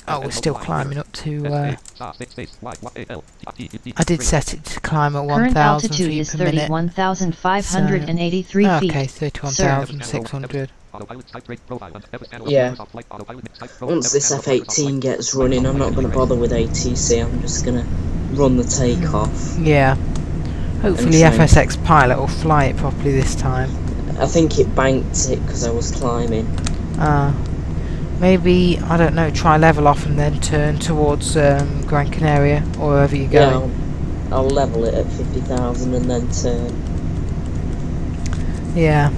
Oh, we're still climbing up to, I did set it to climb at 1,000 feet per minute. Current altitude is 31,583 feet. Okay, 31,600. Yeah. Once this F-18 gets running, I'm not going to bother with ATC. I'm just going to run the takeoff. Yeah. Hopefully FSX pilot will fly it properly this time. I think it banked it because I was climbing. Maybe, I don't know, try level off and then turn towards Gran Canaria or wherever you go. Yeah, I'll level it at 50,000 and then turn. Yeah.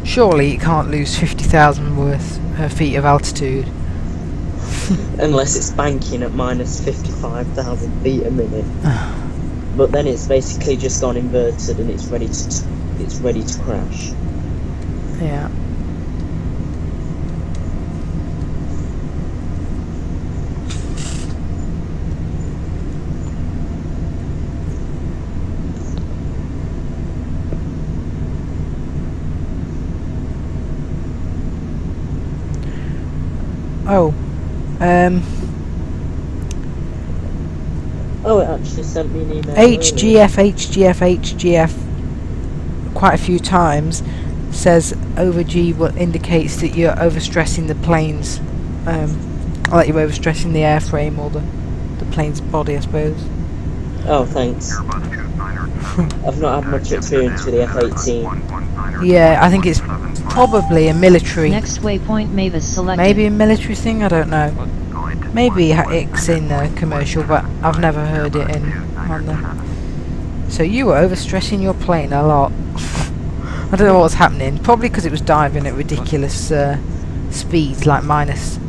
Surely you can't lose 50,000 worth feet of altitude. Unless it's banking at minus 55,000 feet a minute. But then it's basically just gone inverted and it's ready to crash. Yeah. Oh, oh, it actually sent me an email. HGF quite a few times says over G what indicates that you're overstressing the planes, or that you're overstressing the airframe or the plane's body, I suppose. Oh, thanks. I've not had much experience with the F-18. Yeah, I think it's probably a military. Next waypoint Mavis selected. Maybe a military thing, I don't know. Maybe it's in commercial, but I've never heard it on the. So you were overstressing your plane a lot. I don't know what was happening. Probably because it was diving at ridiculous speeds, like minus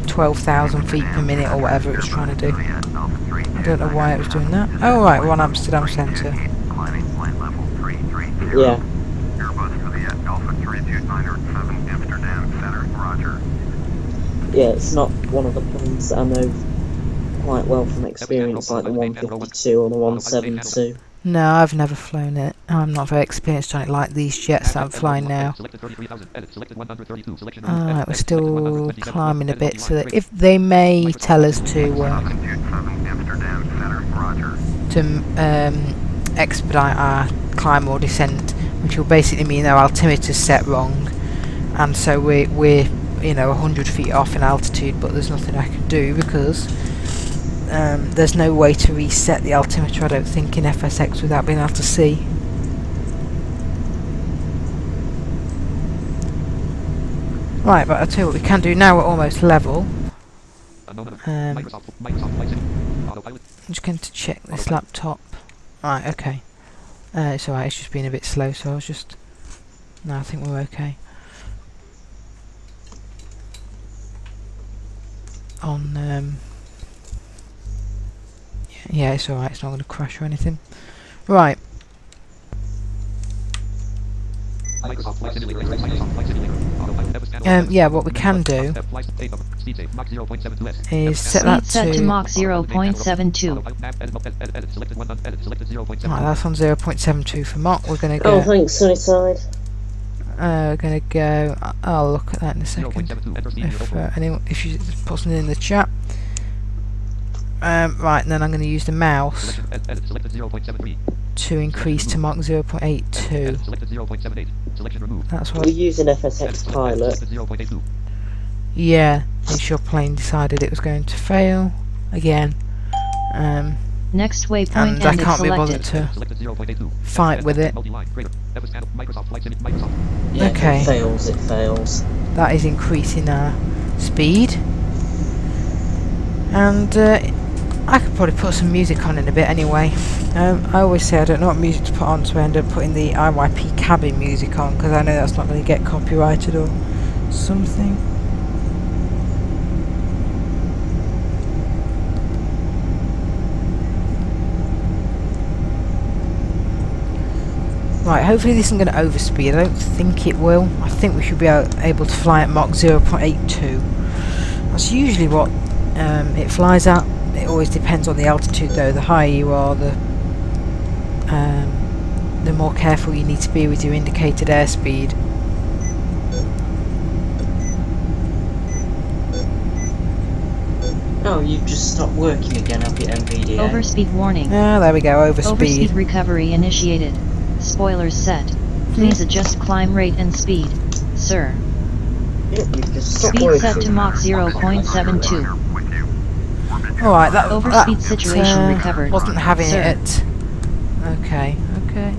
12,000 feet per minute or whatever it was trying to do. I don't know why it was doing that. Oh right, we're on Amsterdam Centre. Yeah. Yeah, it's not one of the planes that I know quite well from experience, like the 152 or the 172. No, I've never flown it. I'm not very experienced on it like these jets that I'm flying now. Alright, we're still climbing a bit, so that if they may tell us to expedite our climb or descent, which will basically mean our altimeter's set wrong, and so we're you know 100 feet off in altitude, but there's nothing I can do because there's no way to reset the altimeter, I don't think, in FSX without being able to see. Right, but I'll tell you what we can do now. We're almost level. I'm just going to check this laptop. Right, okay. It's alright, it's just been a bit slow, so I was just... No, I think we're okay. On, yeah, it's alright, it's not going to crash or anything. Right. Yeah, what we can do is set that Speed set to to... Mach 0.72. Right, that's on 0.72 for Mach. We're going to Oh, go... thanks, Sunnyside. We're going to go... I'll look at that in a second. If she puts it in the chat. Right, and then I'm going to use the mouse to increase to Mach 0.82. That's what... We're using FSX Pilot. Yeah, it's your plane decided it was going to fail again. Next waypoint And I ended can't be bothered selected. to fight with it. Yeah, Okay. If it fails, it fails. That is increasing our speed. And I could probably put some music on in a bit anyway. I always say I don't know what music to put on, so I end up putting the IYP cabin music on because I know that's not going to get copyrighted or something. Right, hopefully this isn't going to overspeed. I don't think it will. I think we should be able to fly at Mach 0.82. That's usually what it flies at. It always depends on the altitude though. The higher you are, the more careful you need to be with your indicated airspeed. Oh, you've just stopped working again up at MVDA. Overspeed warning. Ah, there we go, overspeed. Overspeed recovery initiated. Spoilers set. Please adjust climb rate and speed, sir. Yep, you've just stopped Speed working. set to Mach 0.72. Alright, that Overspeed situation recovered, wasn't having sir. it. Okay, okay.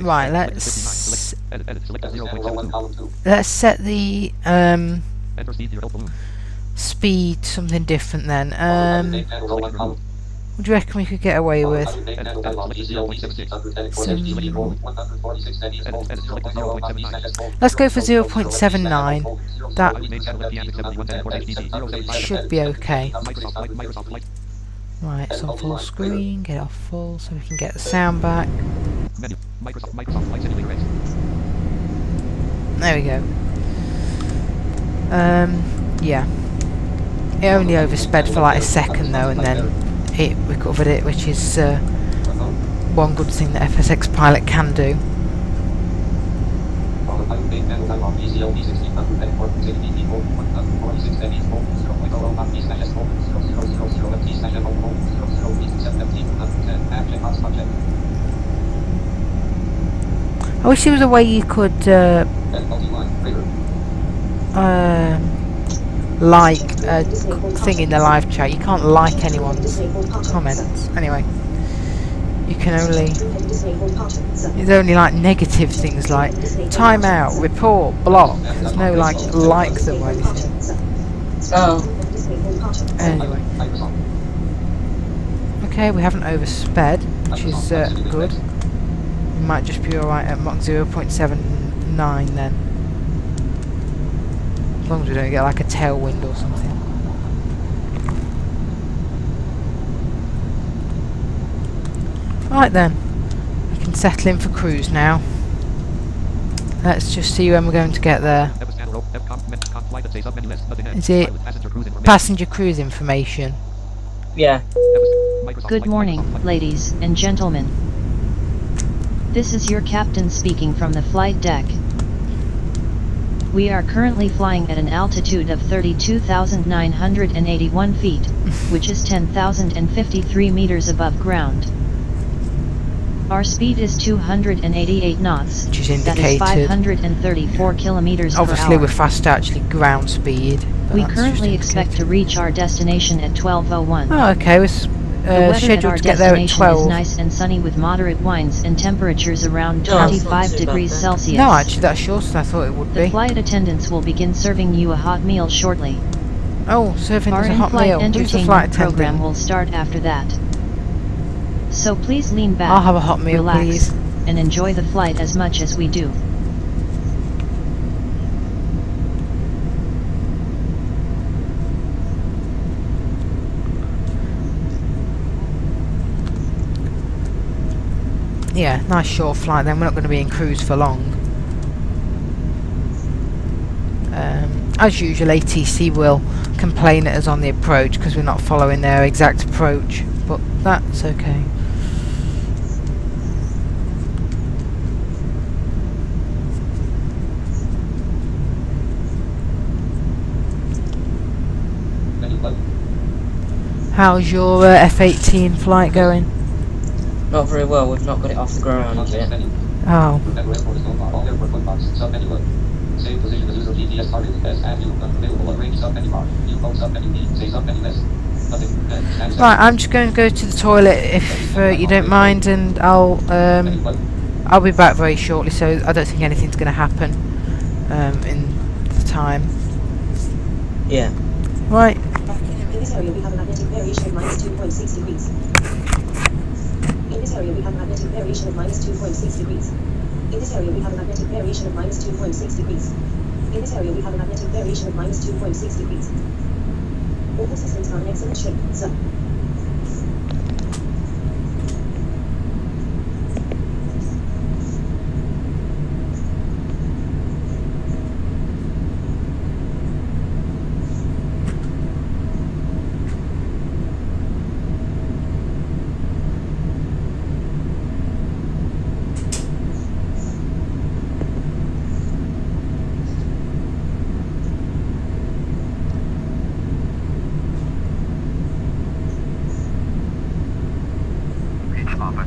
Right, let's set the speed something different then. What do you reckon we could get away with? Let's go for 0.79. That should be okay. Right, it's on full screen. Get it off full so we can get the sound back. There we go. Yeah. It only oversped for like a second though, and then it recovered it, which is one good thing that FSX Pilot can do. I wish there was a way you could like a thing in the live chat. You can't like anyone's comments. Anyway, you can only... There's only like negative things like timeout, report, block. There's no like them or anything. Oh. Anyway. Okay, we haven't oversped, which is good. We might just be alright at Mach 0.79 then. As long as we don't get like a tailwind or something. Right then, we can settle in for cruise now. Let's just see when we're going to get there. Is it passenger cruise information? Yeah. Good morning, ladies and gentlemen. This is your captain speaking from the flight deck. We are currently flying at an altitude of 32,981 feet, which is 10,053 meters above ground. Our speed is 288 knots, Which is indicated. that is 534 kilometers Obviously per hour. we're faster actually ground speed. We currently expect to reach our destination at 12:01. Oh, okay, we're The weather at scheduled our to get there at destination 12. is nice and sunny with moderate winds and temperatures around Oh, that's 25 not too degrees bad then. Celsius. No, actually that's shorter than I thought it would The be. flight attendants will begin serving you a hot meal shortly. Oh, serving Our us a hot in-flight meal. Who's the flight entertainment program attendant? will start after that. So please lean back, I'll have a hot meal, relax, please. and enjoy the flight as much as we do. Yeah, nice short flight then. We're not going to be in cruise for long. as usual, ATC will complain at us on the approach because we're not following their exact approach, but that's okay. How's your F-18 flight going? Not very well, we've not got it off the ground yet. Oh. Right, I'm just going to go to the toilet if you don't mind, and I'll be back very shortly, so I don't think anything's going to happen in the time. Yeah. Right. In this area we have a magnetic variation of minus 2.6 degrees. In this area we have a magnetic variation of minus 2.6 degrees. In this area we have a magnetic variation of minus 2.6 degrees. In this area we have a magnetic variation of minus 2.6 degrees. All systems are in excellent shape, sir.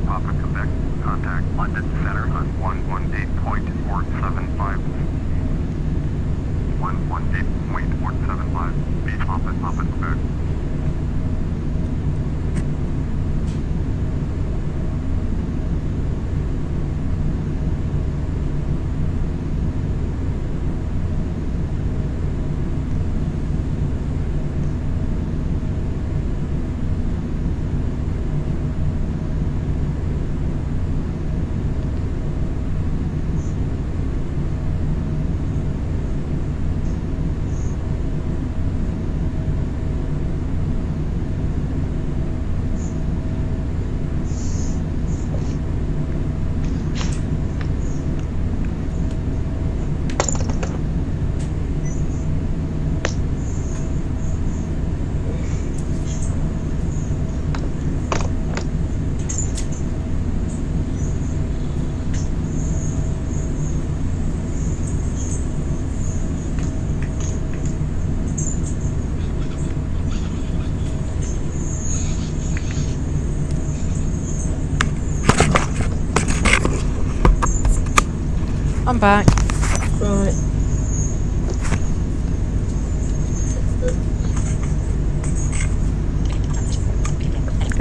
Papa Quebec, contact London Center on 118.475. 118.475. Beach Papa Quebec. I'm back. Right.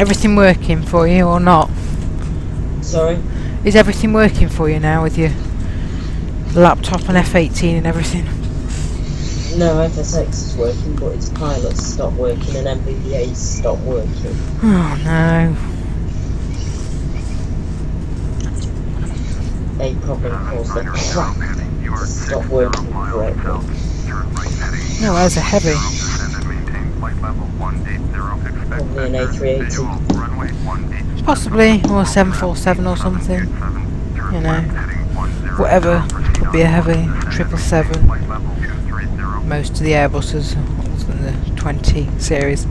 Everything working for you or not? Sorry? Is everything working for you now with your laptop and F-18 and everything? No, FSX is working, but its pilots stopped working and MBPA's stopped working. Oh no. A problem caused the crap to stop working correctly. No, that's a heavy. Probably an A380. Possibly, or a 747 or something. You know, whatever. Could be a heavy 777. Most of the Airbuses, other than the 20 series.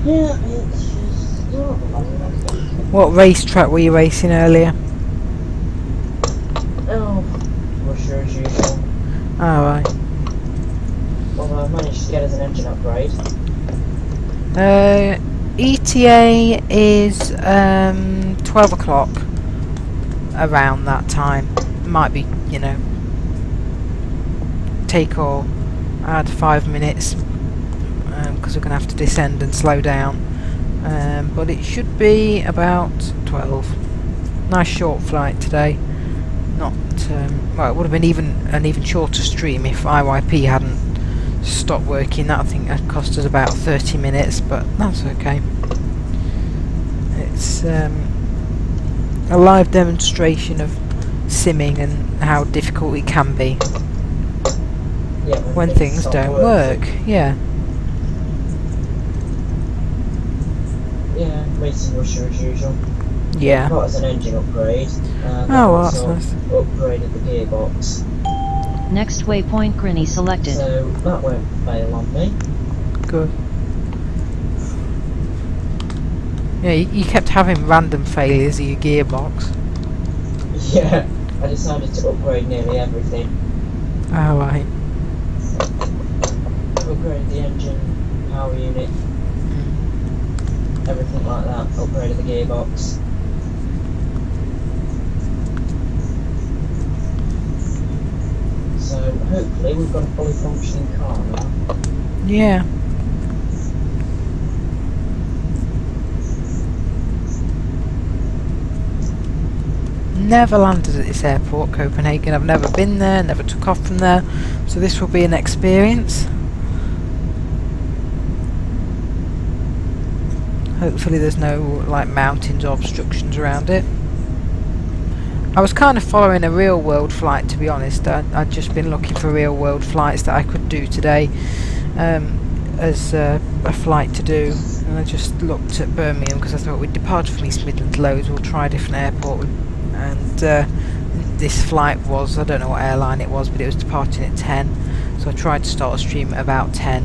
Yeah, it's just not. What racetrack were you racing earlier? Oh, Russia as usual. Alright. Although I've managed to get us an engine upgrade. ETA is 12 o'clock. Around that time. Might be, you know, take or add 5 minutes. Because we're going to have to descend and slow down, but it should be about 12. Nice short flight today. Not well, it would have been an even shorter stream if IYP hadn't stopped working. That I think that cost us about 30 minutes, but that's okay. It's a live demonstration of simming and how difficult it can be Yeah, when, when things stop don't working. work. Yeah. meeting Russia as usual. Yeah. Not as an engine upgrade. Oh, well, that's also nice. upgraded the gearbox. Next waypoint Grinny selected. So that won't fail on me. Good. Yeah, you kept having random failures of your gearbox. Yeah, I decided to upgrade nearly everything. Oh, right. Upgraded the engine, power unit, everything like that. Upgraded the gearbox. So hopefully we've got a fully functioning car now. Yeah. Never landed at this airport, Copenhagen. I've never been there, never took off from there, so this will be an experience. Hopefully there's no like mountains or obstructions around it. I was kind of following a real world flight, to be honest. I'd just been looking for real world flights that I could do today as a flight to do, and I just looked at Birmingham because I thought we'd departed from East Midlands loads, we'll try a different airport, and this flight was, I don't know what airline it was, but it was departing at 10, so I tried to start a stream at about 10.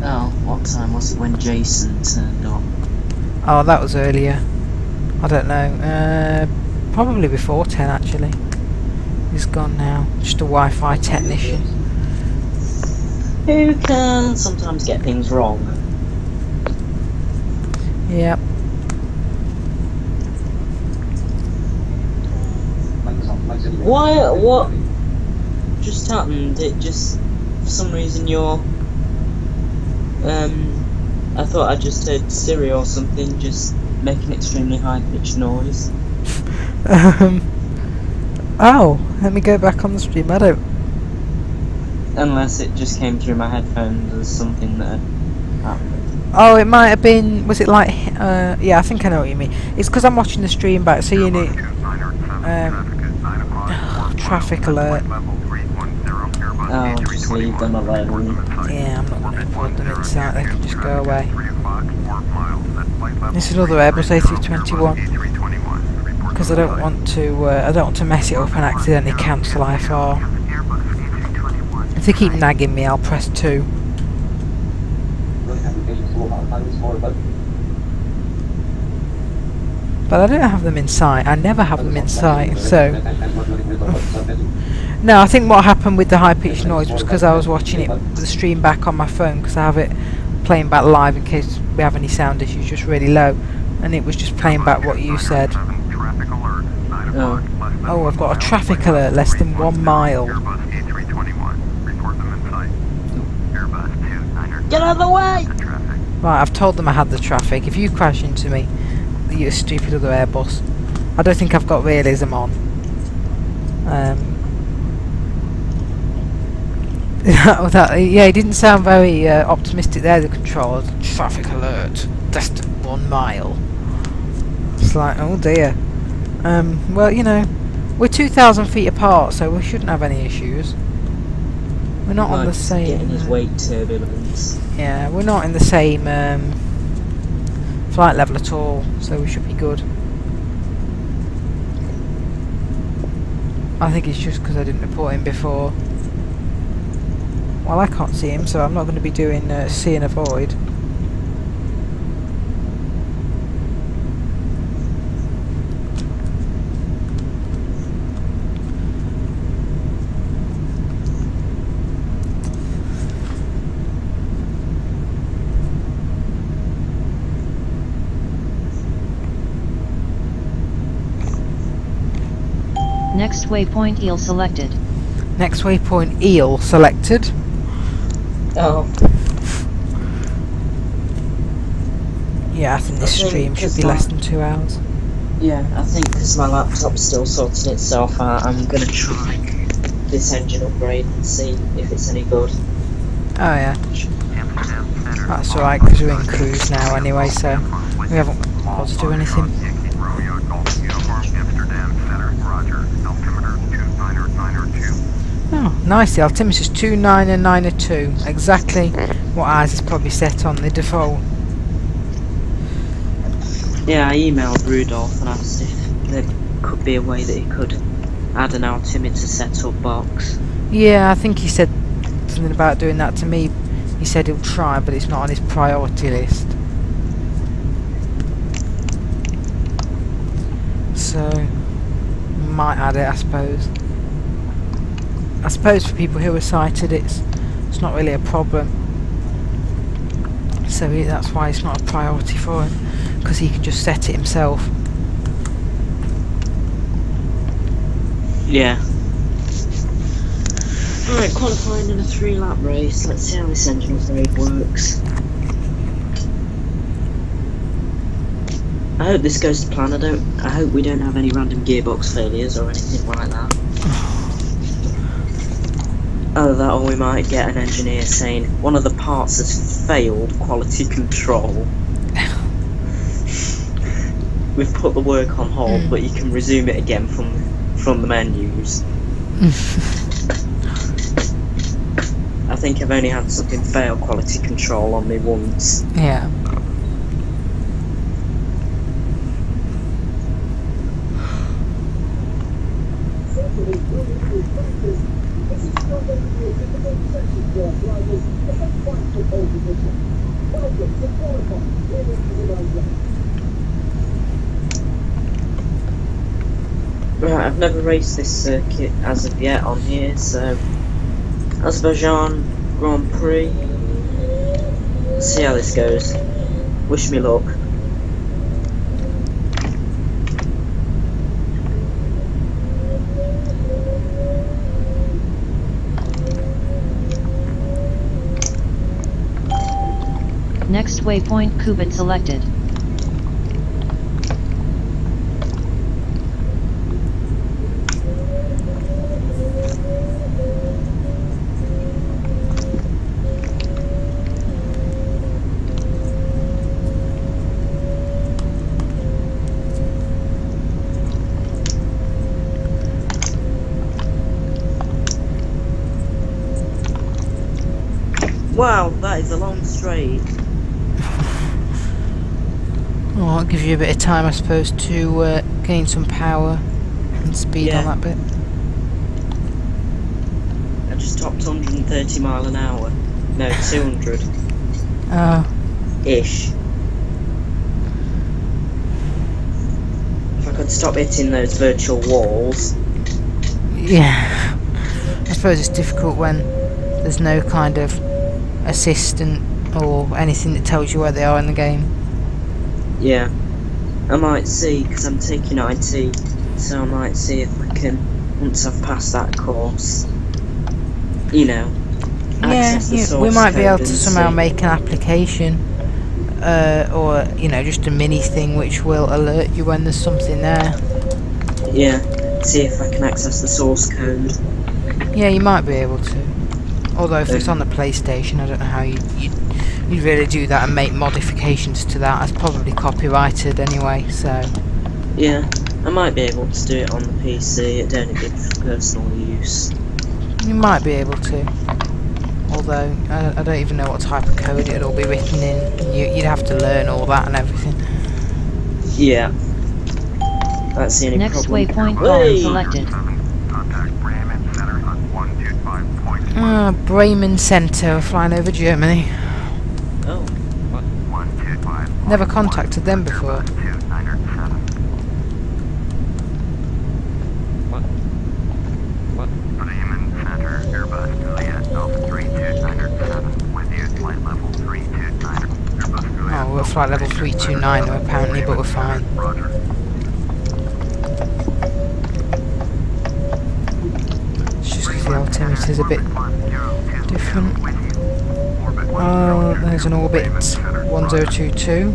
Oh, what time was it when Jason turned on? Oh, that was earlier. I don't know, probably before 10 actually. He's gone now, just a Wi-Fi technician. Who can sometimes get things wrong? Yep. Why? What just happened? It just, for some reason, I thought I just heard Siri or something just making extremely high-pitched noise. Oh, let me go back on the stream. I don't. Unless it just came through my headphones as something that happened. Oh, it might have been. Was it like? Yeah, I think I know what you mean. It's because I'm watching the stream back, so you need. Traffic alert. Oh, just leave them alone. Yeah, I'm not going to report them inside. They can just go away. This is another Airbus A321 because I don't want to mess it up and accidentally cancel IFR. If they keep nagging me, I'll press 2. But I don't have them in sight. I never have them in sight, so... No, I think what happened with the high-pitched noise was because I was watching the stream back on my phone, because I have it playing back live in case we have any sound issues, just really low, and it was just playing back what you said. Oh, I've got a traffic alert less than 1 mile. Get out of the way! Right, I've told them I had the traffic. If you crash into me, you stupid other Airbus. I don't think I've got realism on. Yeah, he didn't sound very optimistic there, the controller. Traffic alert, just 1 mile. It's like, oh dear. Well, you know, we're 2,000 feet apart, so we shouldn't have any issues. We're not on the same... Getting his weight turbulence. Yeah, we're not in the same flight level at all, so we should be good. I think it's just because I didn't report him before. Well, I can't see him, so I'm not going to be doing see and avoid. Next waypoint eel selected. Next waypoint eel selected. Oh. Yeah, I think this stream should be less than 2 hours. Yeah, I think because my laptop's still sorting itself out, I'm going to try this engine upgrade and see if it's any good. Oh yeah. That's alright, because we're in cruise now anyway, so we haven't got to do anything. Oh, Nice, the altimeter's 29 and 902. Exactly what ours is probably set on the default. Yeah, I emailed Rudolph and asked if there could be a way that he could add an altimeter setup box. Yeah, I think he said something about doing that to me. He said he'll try, but it's not on his priority list. So, might add it, I suppose. I suppose for people who are sighted, it's not really a problem. So that's why it's not a priority for him, because he can just set it himself. Yeah. Alright, qualifying in a 3-lap race. Let's see how this engine upgrade works. I hope this goes to plan. I hope we don't have any random gearbox failures or anything like that. Either that, or we might get an engineer saying one of the parts has failed quality control. We've put the work on hold, but you can resume it again from the menus. I think I've only had something fail quality control on me once. Yeah. Right, I've never raced this circuit as of yet on here, so Azerbaijan Grand Prix. Let's see how this goes. Wish me luck. Next waypoint Kubat selected. Wow, that is a long straight. Well, it'll give you a bit of time, I suppose, to gain some power and speed on that bit. I just topped 130 mile an hour. No, 200. Ish. If I could stop hitting those virtual walls. Yeah. I suppose it's difficult when there's no kind of assistant or anything that tells you where they are in the game. Yeah. I might see, because I'm taking IT, so I might see if I can, once I've passed that course, you know, access the source we might be able to code and somehow see. make an application or, you know, just a mini thing which will alert you when there's something there. Yeah, see if I can access the source code. Yeah, you might be able to. Although if it's on the PlayStation, I don't know how you'd really do that and make modifications to that. It's probably copyrighted anyway, so... Yeah, I might be able to do it on the PC, it'd only be for personal use. You might be able to. Although, I don't even know what type of code it'll all be written in. You'd have to learn all that and everything. Yeah. That's the only Next problem. waypoint Hey! column selected. Contact Bremen Center on 125.1. Bremen Center, we're flying over Germany. Oh. 125. Never contacted them before. 2907. What? Bremen Center, Airbus Juliet Alpha 32907. With you, flight level 329. Airbus Juliet. Oh, we're flight level 329 apparently, but we're fine. Roger. It's just because the altimeter's a bit different. Oh, there's an orbit 1022.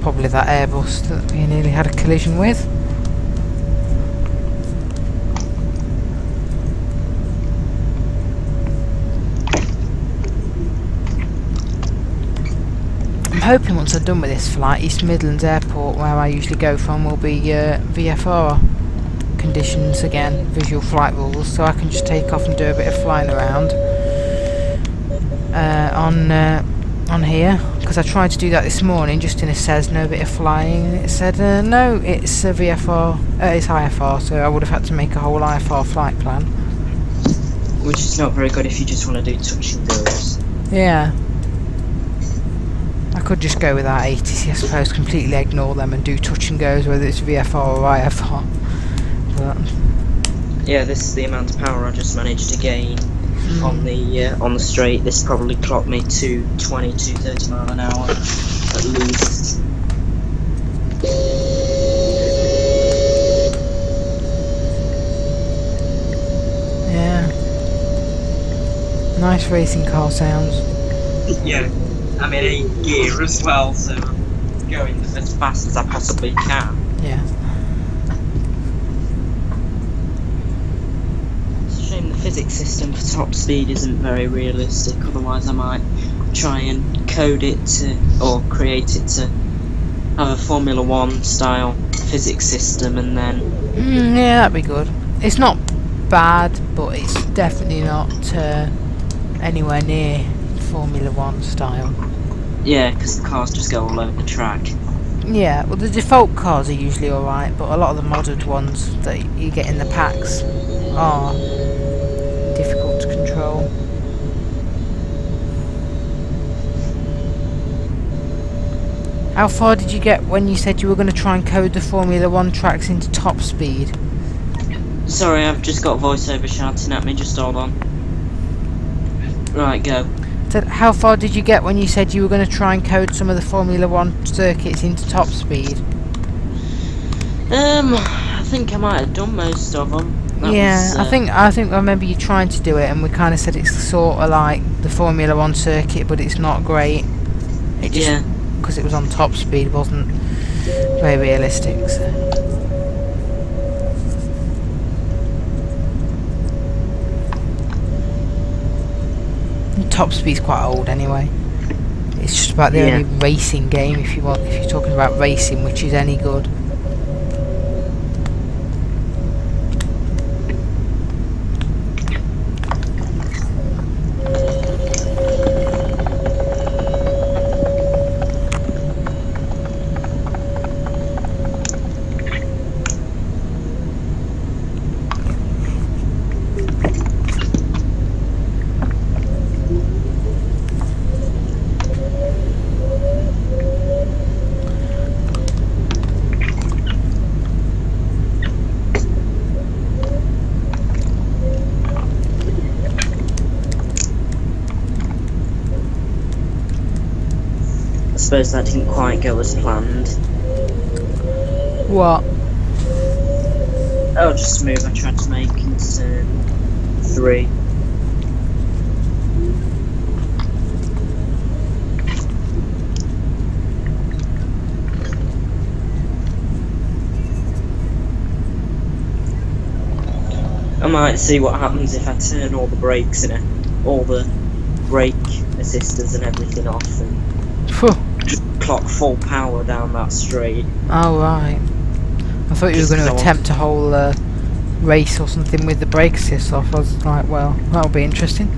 Probably that Airbus that we nearly had a collision with. hoping once I'm done with this flight, East Midlands Airport, where I usually go from, will be VFR conditions again, visual flight rules, so I can just take off and do a bit of flying around on here, because I tried to do that this morning just in a Cessna, a bit of flying, and it said no, it's a VFR, it's IFR, so I would have had to make a whole IFR flight plan, which is not very good if you just want to do touch and goes. Yeah, I could just go without ATC, I suppose, completely ignore them and do touch and goes, whether it's VFR or IFR. But yeah, this is the amount of power I just managed to gain on the straight. This probably clocked me to 30 mile an hour at least. yeah, nice racing car sounds. Yeah, I'm in 8th gear as well, so I'm going as fast as I possibly can. Yeah. It's a shame the physics system for top speed isn't very realistic, otherwise I might try and code it to, or create it to have a Formula 1 style physics system, and then... Yeah, that'd be good. It's not bad, but it's definitely not anywhere near Formula 1 style. Yeah, because the cars just go all over the track. Yeah, well the default cars are usually alright, but a lot of the modded ones that you get in the packs are difficult to control. How far did you get when you said you were going to try and code the Formula 1 tracks into top speed? Sorry, I've just got voiceover shouting at me, just hold on. Right, go. So how far did you get when you said you were going to try and code some of the Formula 1 circuits into top speed? I think I might have done most of them. I think I remember you trying to do it, and we kind of said it's sort of like the Formula 1 circuit, but it's not great. It just, because it was on top speed, wasn't very realistic. So. Top Speed's quite old anyway. It's just about the only racing game if you're talking about racing, which is any good. I suppose that didn't quite go as planned. What? Oh, just a move I tried to make into 3. I might see what happens if I turn all the brakes and all the brake assisters and everything off and just clock full power down that straight. Oh right. I thought you were going to attempt a whole race or something with the brake assist off. I was like, well, that'll be interesting.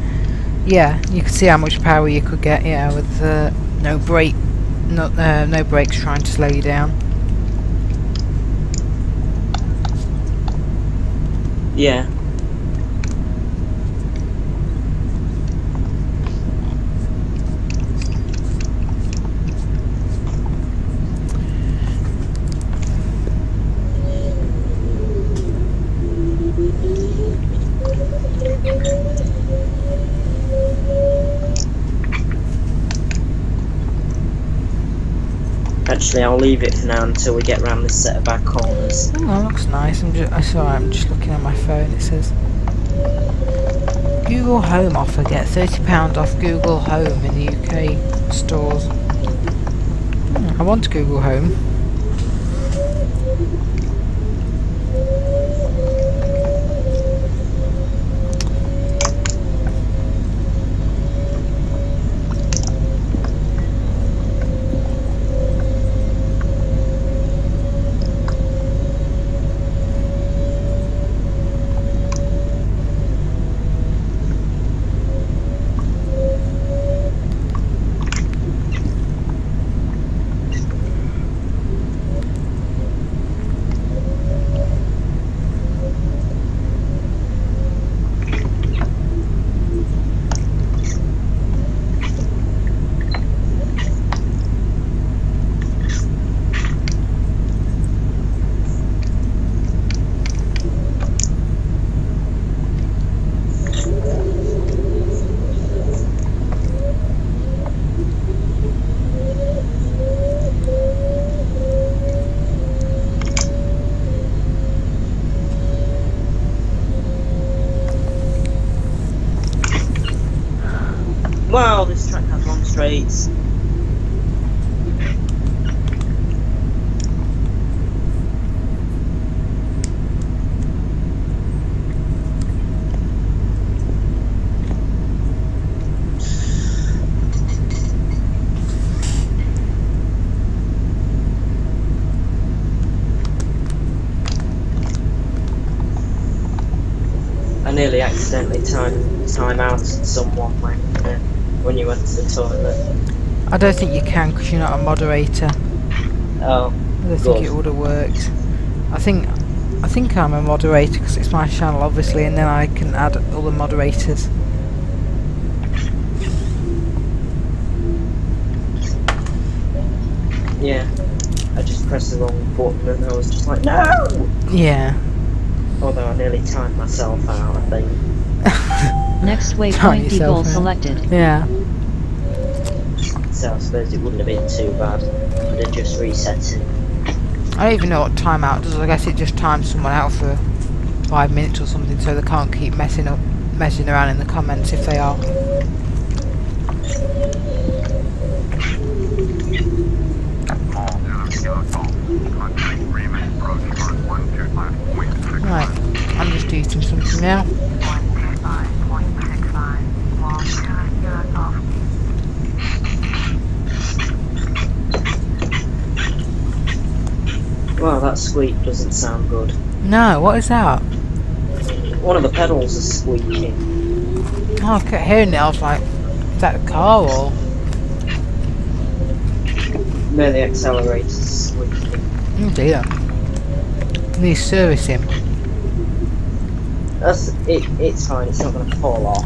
Yeah, you could see how much power you could get. Yeah, with no brakes trying to slow you down. Yeah. Actually, I'll leave it for now until we get around this set of back corners. Oh, that looks nice. I'm just looking at my phone. It says Google Home offer. Get £30 off Google Home in the UK stores. I want Google Home. Wow, this track has long straights. I nearly accidentally time out someone when you went to the toilet. I don't think you can because you're not a moderator. Oh, I don't think it would have worked. I think I'm a moderator because it's my channel, obviously, and then I can add other moderators. Yeah, I just pressed the wrong button and I was just like, no! Yeah. Although I nearly timed myself out, I think. Next Time waypoint yourself goal out. selected. Yeah. So I suppose it wouldn't have been too bad. Could have just reset it. I don't even know what timeout does. I guess it just times someone out for 5 minutes or something, so they can't keep messing around in the comments if they are. Right, I'm just eating something now. 125.65. Wow, that squeak doesn't sound good. No, what is that? One of the pedals is squeaking. Oh, I kept hearing it. I was like, is that a car or? No, the accelerator's squeaking. Oh dear. Needs servicing. It's fine, it's not going to fall off.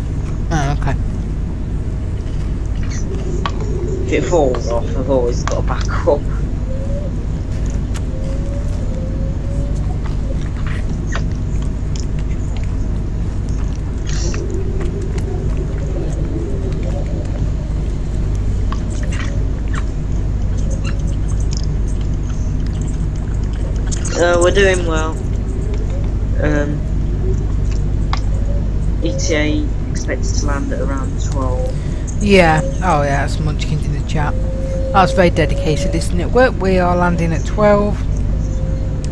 Oh, okay. If it falls off, I've always got a backup. We're doing well. ETA expected to land at around 12. Yeah. Oh yeah, that's Munchkins in the chat. That's very dedicated, isn't it? We are landing at 12.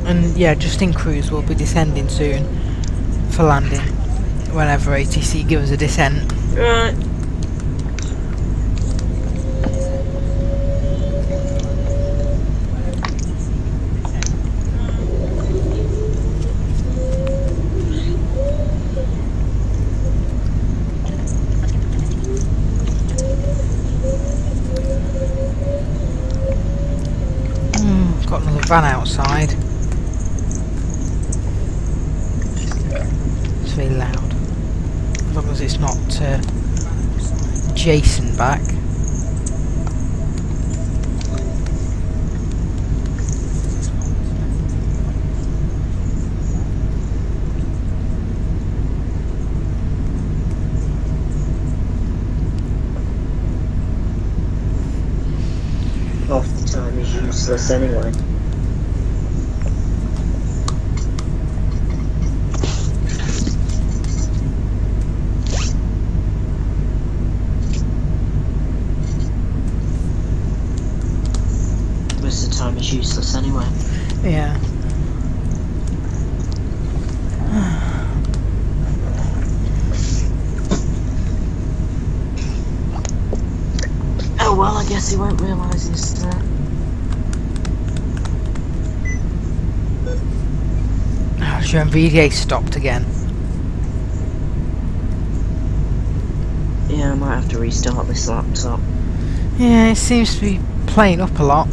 And yeah, Justin Cruz will be descending soon for landing. Whenever ATC gives a descent. Right. Got another van outside. It's very loud. As long as it's not Jason back. Half the time is useless anyway. Most of the time is useless anyway. Yeah. Oh well, I guess he won't realise he's Your NVDA stopped again. Yeah, I might have to restart this laptop. Yeah, it seems to be playing up a lot.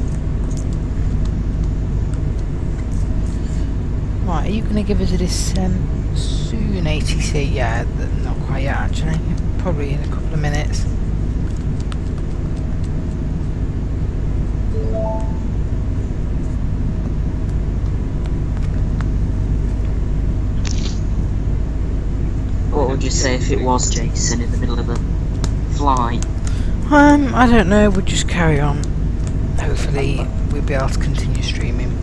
Right, are you going to give us a descent soon, ATC? Yeah, not quite yet actually. Probably in a couple of minutes. What would you say if it was Jason in the middle of the flight? I don't know, we'll just carry on. Hopefully we'll be able to continue streaming.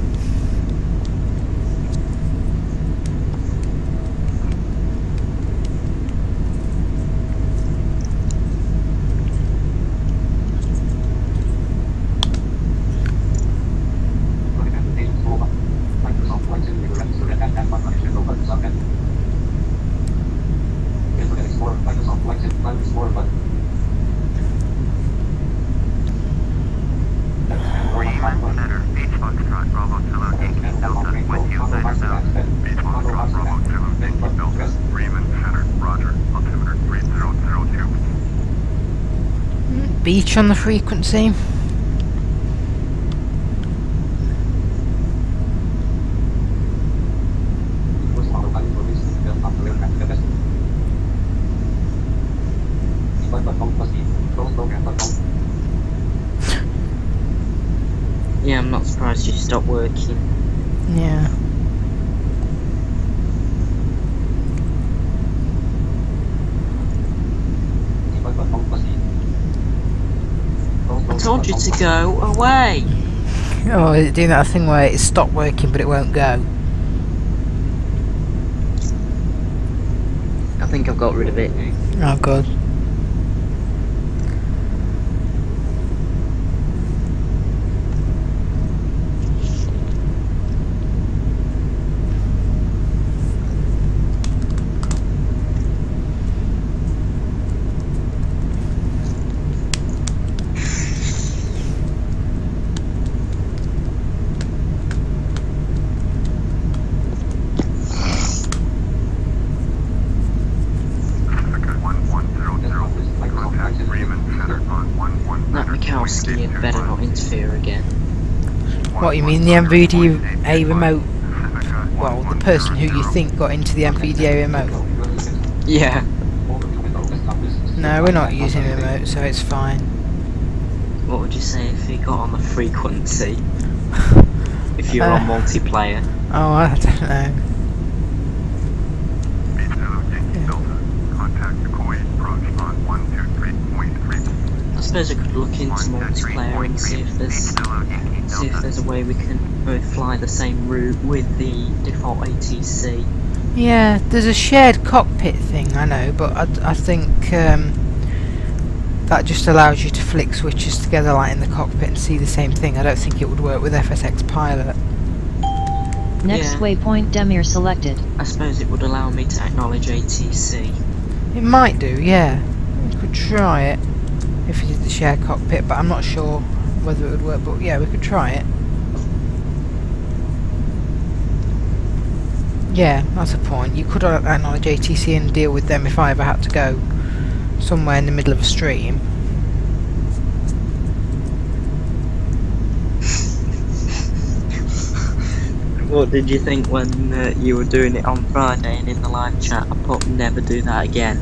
beach on the frequency. Yeah, I'm not surprised you stopped working. Yeah. I told you to go away! Oh, is it doing that thing where it stopped working but it won't go? I think I've got rid of it. Oh, good. That Mikowski had better not interfere again. What, you mean the NVDA remote? Well, the person who you think got into the NVDA remote. Yeah. No, we're not using the remote, so it's fine. What would you say if he got on the frequency? If you're on multiplayer? Oh, I don't know. I suppose I could look into multiplayer and see if there's a way we can both fly the same route with the default ATC. Yeah, there's a shared cockpit thing, I know, but I think that just allows you to flick switches together like in the cockpit and see the same thing. I don't think it would work with FSX Pilot. Next Yeah. waypoint Demir selected. I suppose it would allow me to acknowledge ATC. It might do, yeah. We could try it if you did the shared cockpit, but I'm not sure whether it would work, but yeah, we could try it. Yeah, that's a point. You could acknowledge ATC and deal with them if I ever had to go somewhere in the middle of a stream. What did you think when you were doing it on Friday and in the live chat I put never do that again?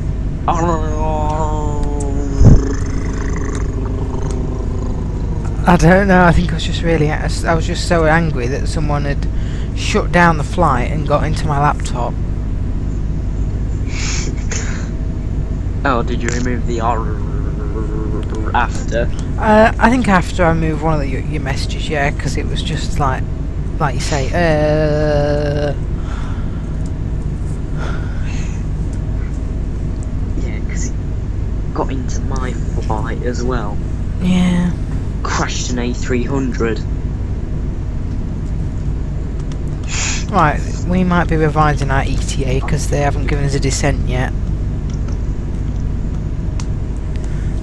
I don't know, I think I was just really, I was just so angry that someone had shut down the flight and got into my laptop. Oh, did you remove the after? I think after I moved one of your messages, yeah, because it was just like you say, Yeah, because it got into my flight as well. yeah. Crashed an A300. Right, we might be revising our ETA because they haven't given us a descent yet.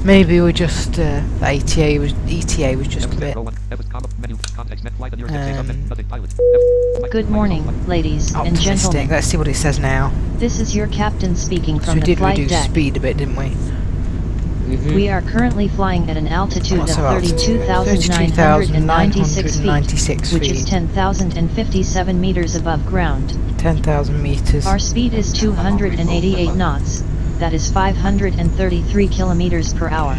Maybe we're just the ETA was just a bit. Good morning, ladies and Optimistic. gentlemen. Let's see what it says now. This is your captain speaking So from we the did flight reduce deck. speed a bit, didn't we? We are currently flying at an altitude of What's our altitude? 32,996 feet, which is feet. 10,057 meters above ground. 10,000 meters. Our speed is 288 knots, that is 533 kilometers per hour.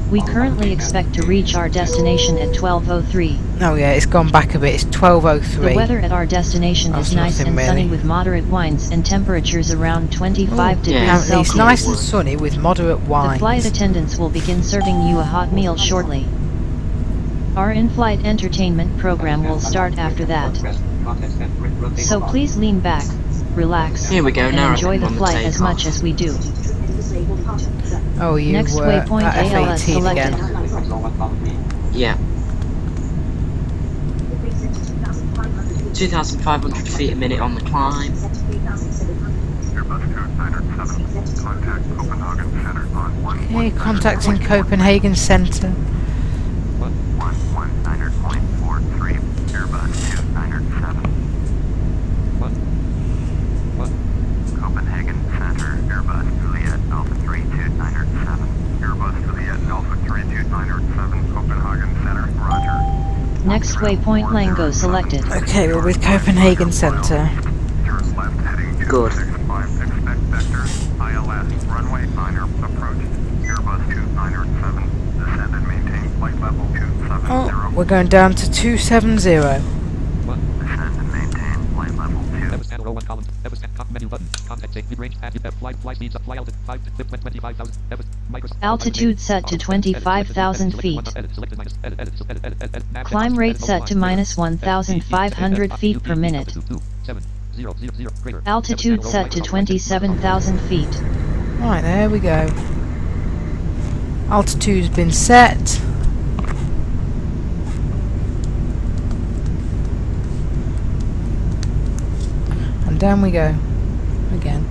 We currently expect to reach our destination at 12:03. Oh yeah, it's gone back a bit. It's 12:03. The weather at our destination That's is nice nothing and sunny really. with moderate winds and temperatures around 25 degrees Apparently Celsius. it's nice and sunny with moderate The winds. flight attendants will begin serving you a hot meal shortly. Our in-flight entertainment program will start after that. So please lean back, relax, Here we go, and now I enjoy think the we're on the flight as takeoff. much as we do. Oh, you Next were waypoint at ALS F18 selected. again. Yeah. 2,500 feet a minute on the climb. Okay, contacting Copenhagen Centre. Copenhagen Center, Airbus Juliet Alpha 32907. Your Next waypoint Lango selected. Okay, we're with Copenhagen Centre. Turn left heading Good. 265. Expect vector. ILS. Runway 9 approach. Airbus 2907. Descend and maintain flight level 270. Oh, we're going down to 270. One. Descend and maintain flight level 2. Ever scan row 1 column. Ever scan comp menu button. Contact say mid-range at fly speeds up fly altitude 5 to clip 25,000. Ever Microsoft Altitude set to 25,000 feet. Climb rate set to minus 1,500 feet per minute. Altitude set to 27,000 feet. Right, there we go. Altitude's been set. And down we go. Again.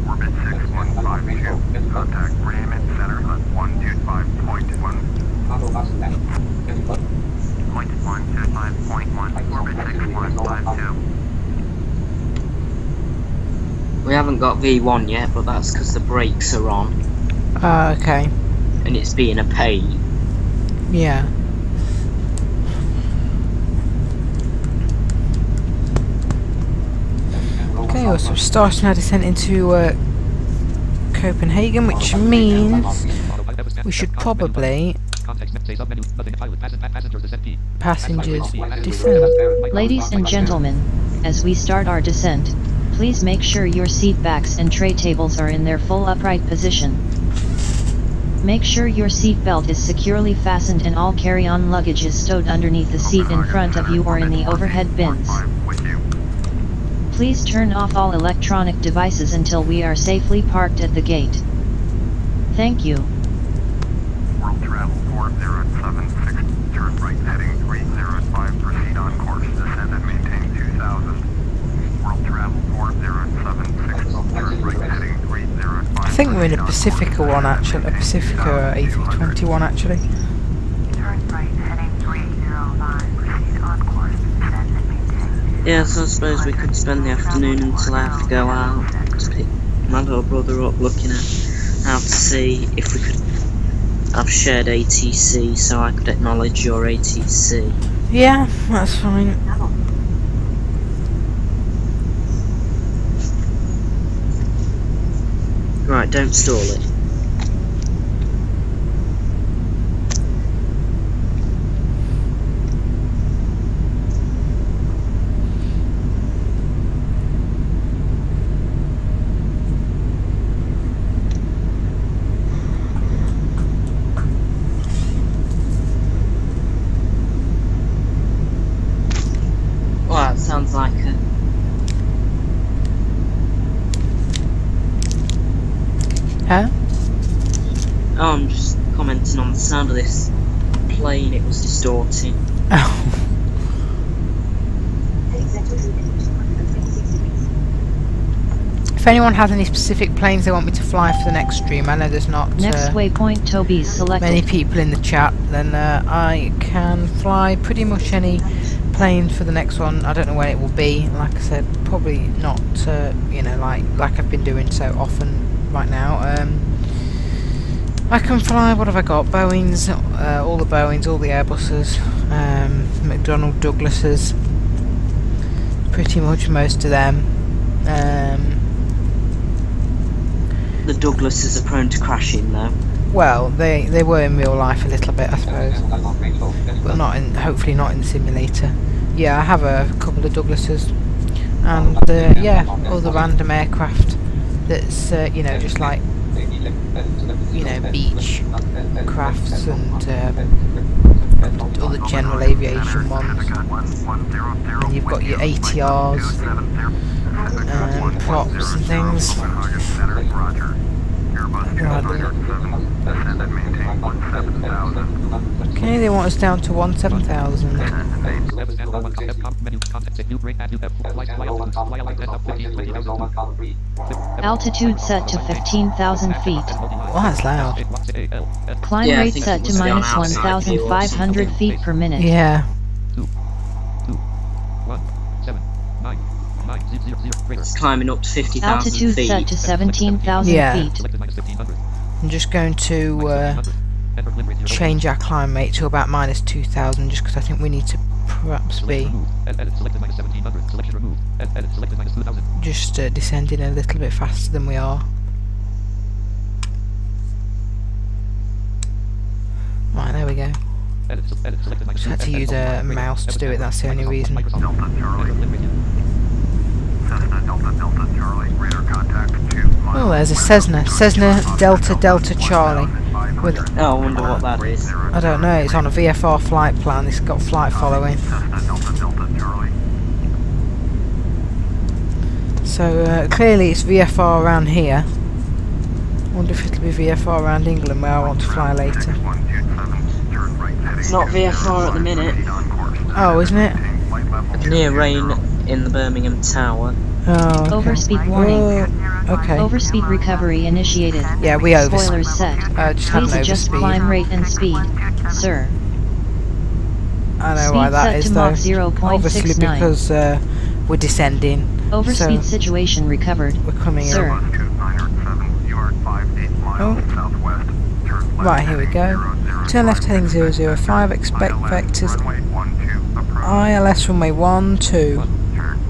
Orbit 6152. Contact Bremen Center at 125.1. Point 125.1. Orbit 6152. We haven't got V1 yet, but that's because the brakes are on Okay. and it's being a pain. Yeah. Okay, so we're starting our descent into Copenhagen, which means we should probably passengers descend. Ladies and gentlemen, as we start our descent, please make sure your seat backs and tray tables are in their full upright position. Make sure your seat belt is securely fastened and all carry-on luggage is stowed underneath the seat in front of you or in the overhead bins. Please turn off all electronic devices until we are safely parked at the gate. Thank you. World travel 4076. Turn right heading 305. Proceed on course. Descend and maintain 2000. World travel 4076. Turn right heading 305. I think we're in a Pacifica one actually, a Pacifica A321 actually. Turn right heading 305. Proceed on course. Descend and maintain. Yeah, so I suppose we could spend the afternoon until I have to go out to pick my little brother up, looking at how to see if we could have shared ATC so I could acknowledge your ATC. Yeah, that's fine. Right, don't stall it. Well, that sounds like a... Huh? Oh, I'm just commenting on the sound of this plane, it was distorting. Oh. If anyone has any specific planes they want me to fly for the next stream, I know there's not Next waypoint Toby's selected. many people in the chat, then I can fly pretty much any plane for the next one. I don't know when it will be. Like I said, probably not, you know, like I've been doing so often right now. I can fly, what have I got? Boeings, all the Boeings, all the Airbuses, McDonnell Douglases, pretty much most of them. The Douglases are prone to crashing though. Well, they were in real life a little bit, I suppose, but not in, hopefully not in the simulator. Yeah, I have a couple of Douglases, and yeah, other random aircraft that's you know, just like, you know, beach crafts and other general aviation ones. And you've got your ATRs, props and things. Okay, they want us down to 17,000. Altitude set to 15,000 feet. Oh, that's loud. Climb Yeah, I rate think set it to must be on minus outside 1,500 yours. feet per minute. Yeah. It's climbing up to 50,000 Altitude feet. set to 17,000 Yeah. feet. Selected -1500. I'm just going to Enter limb rate 0. change our climb rate to about -2000, just because I think we need to perhaps be Remove. Edit selected -1700. Selection removed. Edit selected -2000. just descending a little bit faster than we are. Right, there we go. Edit selected Just had to use a mouse to do it, that's the only reason. Delta Charlie. Cessna Delta Delta Charlie. Radar contact 2 miles. Oh, there's a Cessna. Cessna Delta Delta Charlie. With, Oh, I wonder what that is. I don't know, it's on a VFR flight plan, it's got flight following. Cessna Delta Delta Charlie. So clearly it's VFR around here. Wonder if it'll be VFR around England where I want to fly later. 127. Turn right heading. It's not VFR at the minute. On course. Oh, isn't it? Flight level I can hear rain in the Birmingham Tower. Oh, okay. Overspeed warning. Oh, okay. Overspeed recovery initiated. Yeah, we overspeed. Spoilers set. Just had Please an adjust overspeed. climb rate and speed, sir. I know Speed why that set is to though. Mach 0.69. Obviously because we're descending. Overspeed So situation recovered. we're coming Sir. up. 907. You are 58 miles Oh. southwest. Turn left Right, here we go. heading 005. Turn left heading 005. Expect vectors Runway 12 approach. ILS runway 12. Turn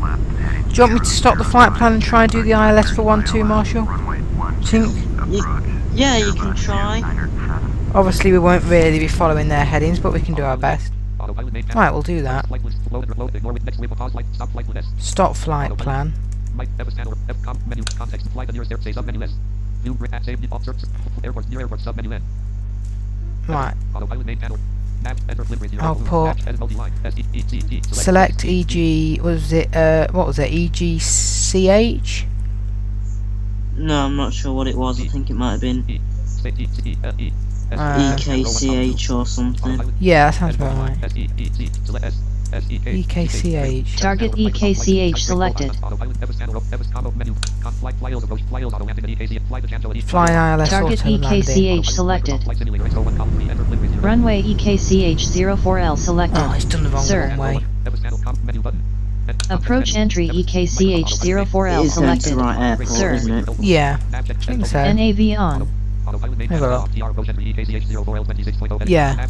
left heading Do you want me to stop the flight plan and try and do the ILS for 12, Marshall? Runway 12 Think? approach. Yeah, you can try. 907. Obviously we won't really be following their headings, but we can do our best. Autopilot main Right, we'll do that. Flight list. Load and reload. Ignore with next wave of pause. Flight. Stop flight list. Stop flight plan. Mic. F panel. F com menu. Context. Fly the nearest air. Say submenu S. View grid at save. Observe. Airport. Near airport. Submenu N. Right. Autopilot main panel. Nav. Enter limb rate 0. I'll put multi-line. S-E-E-T-T. select EG, was it, what was it, EGCH? No, I'm not sure what it was. I think it might have been EKCH or something. Yeah, that sounds about right. EKCH. Target EKCH selected. Fly ILS Target auto landing. EKCH selected. Runway EKCH 04L selected. Oh, it's done the wrong Sir. way. Approach entry EKCH It 04L is going to selected. the right airport, Sir. isn't it? Yeah, I think so. NAV on. Have a look. Yeah.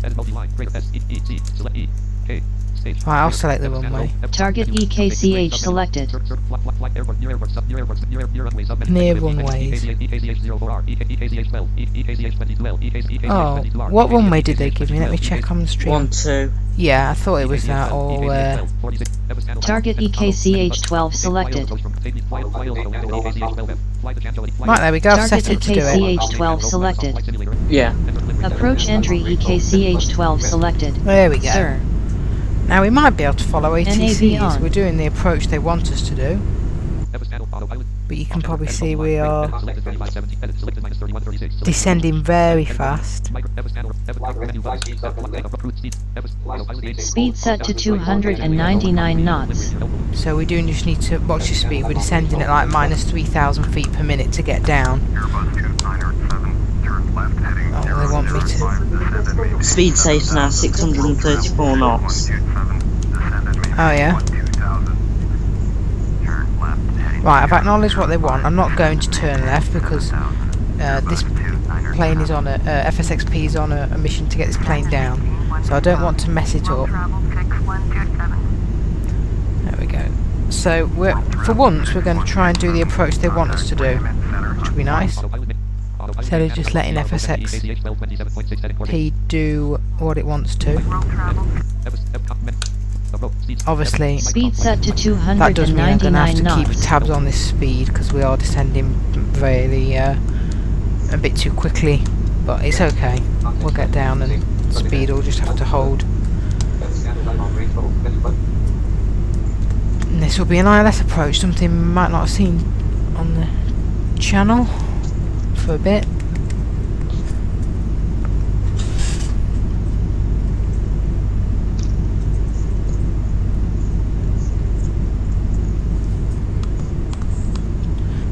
Right, I'll select the runway. Target EKCH selected. Near runways. Oh, what runway did they give me? Let me check on the stream. 12. Yeah, I thought it was that, or Target EKCH 12 selected. right, there we go, I've Target set it to do it. EKCH 12 selected. Yeah. Approach entry EKCH 12 selected. There we go. Sir. Now we might be able to follow ATCs. on. We're doing the approach they want us to do. But you can probably see we are descending very fast. Speed set to 299 knots. So we do just need to watch the speed. We're descending at like -3,000 feet per minute to get down. Airbus 2907. Turn left heading Oh, they want me to. 005. Speed safe now 634 knots. Oh yeah. Right, I've acknowledged what they want. I'm not going to turn left because this plane is on a FSXP is on a mission to get this plane down, so I don't want to mess it up. There we go. So for once we're going to try and do the approach they want us to do, which would be nice. Instead of just letting FSXP do what it wants to. Obviously, Speed set to that does mean I'm going to have 299 to keep knots. tabs on this speed because we are descending really a bit too quickly, but it's okay. We'll get down and speed will just have to hold. And this will be an ILS approach, something we might not have seen on the channel for a bit.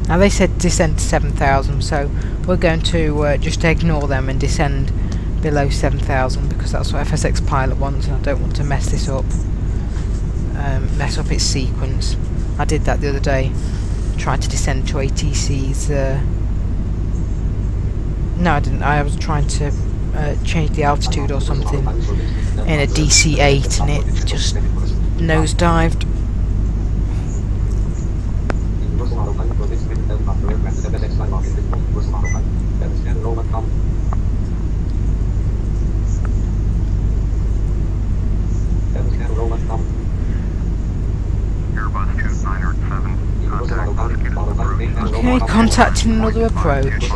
Now they said descend to 7,000, so we're going to just ignore them and descend below 7,000 because that's what FSX pilot wants, and I don't want to mess this up, mess up its sequence. I did that the other day. Tried to descend to ATC's. No, I didn't. I was trying to change the altitude or something in a DC-8, and it just nosedived. Okay, contacting another approach.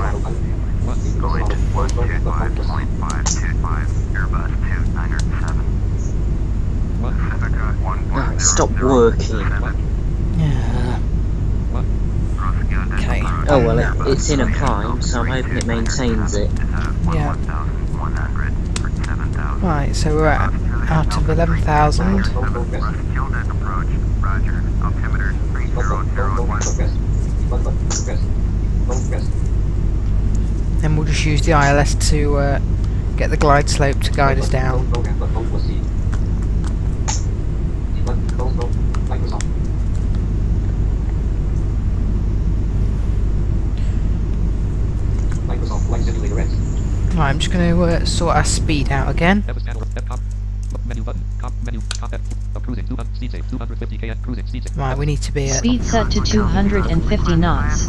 Oh, stop working. Yeah. Okay. Oh well, it's in a climb, so I'm hoping it maintains it. Yeah. Right, so we're at out of 11,000. Then we'll just use the ILS to get the glide slope to guide us down. Right, I'm just going to sort our speed out again. Right, we need to be at... Speed set to 250 knots.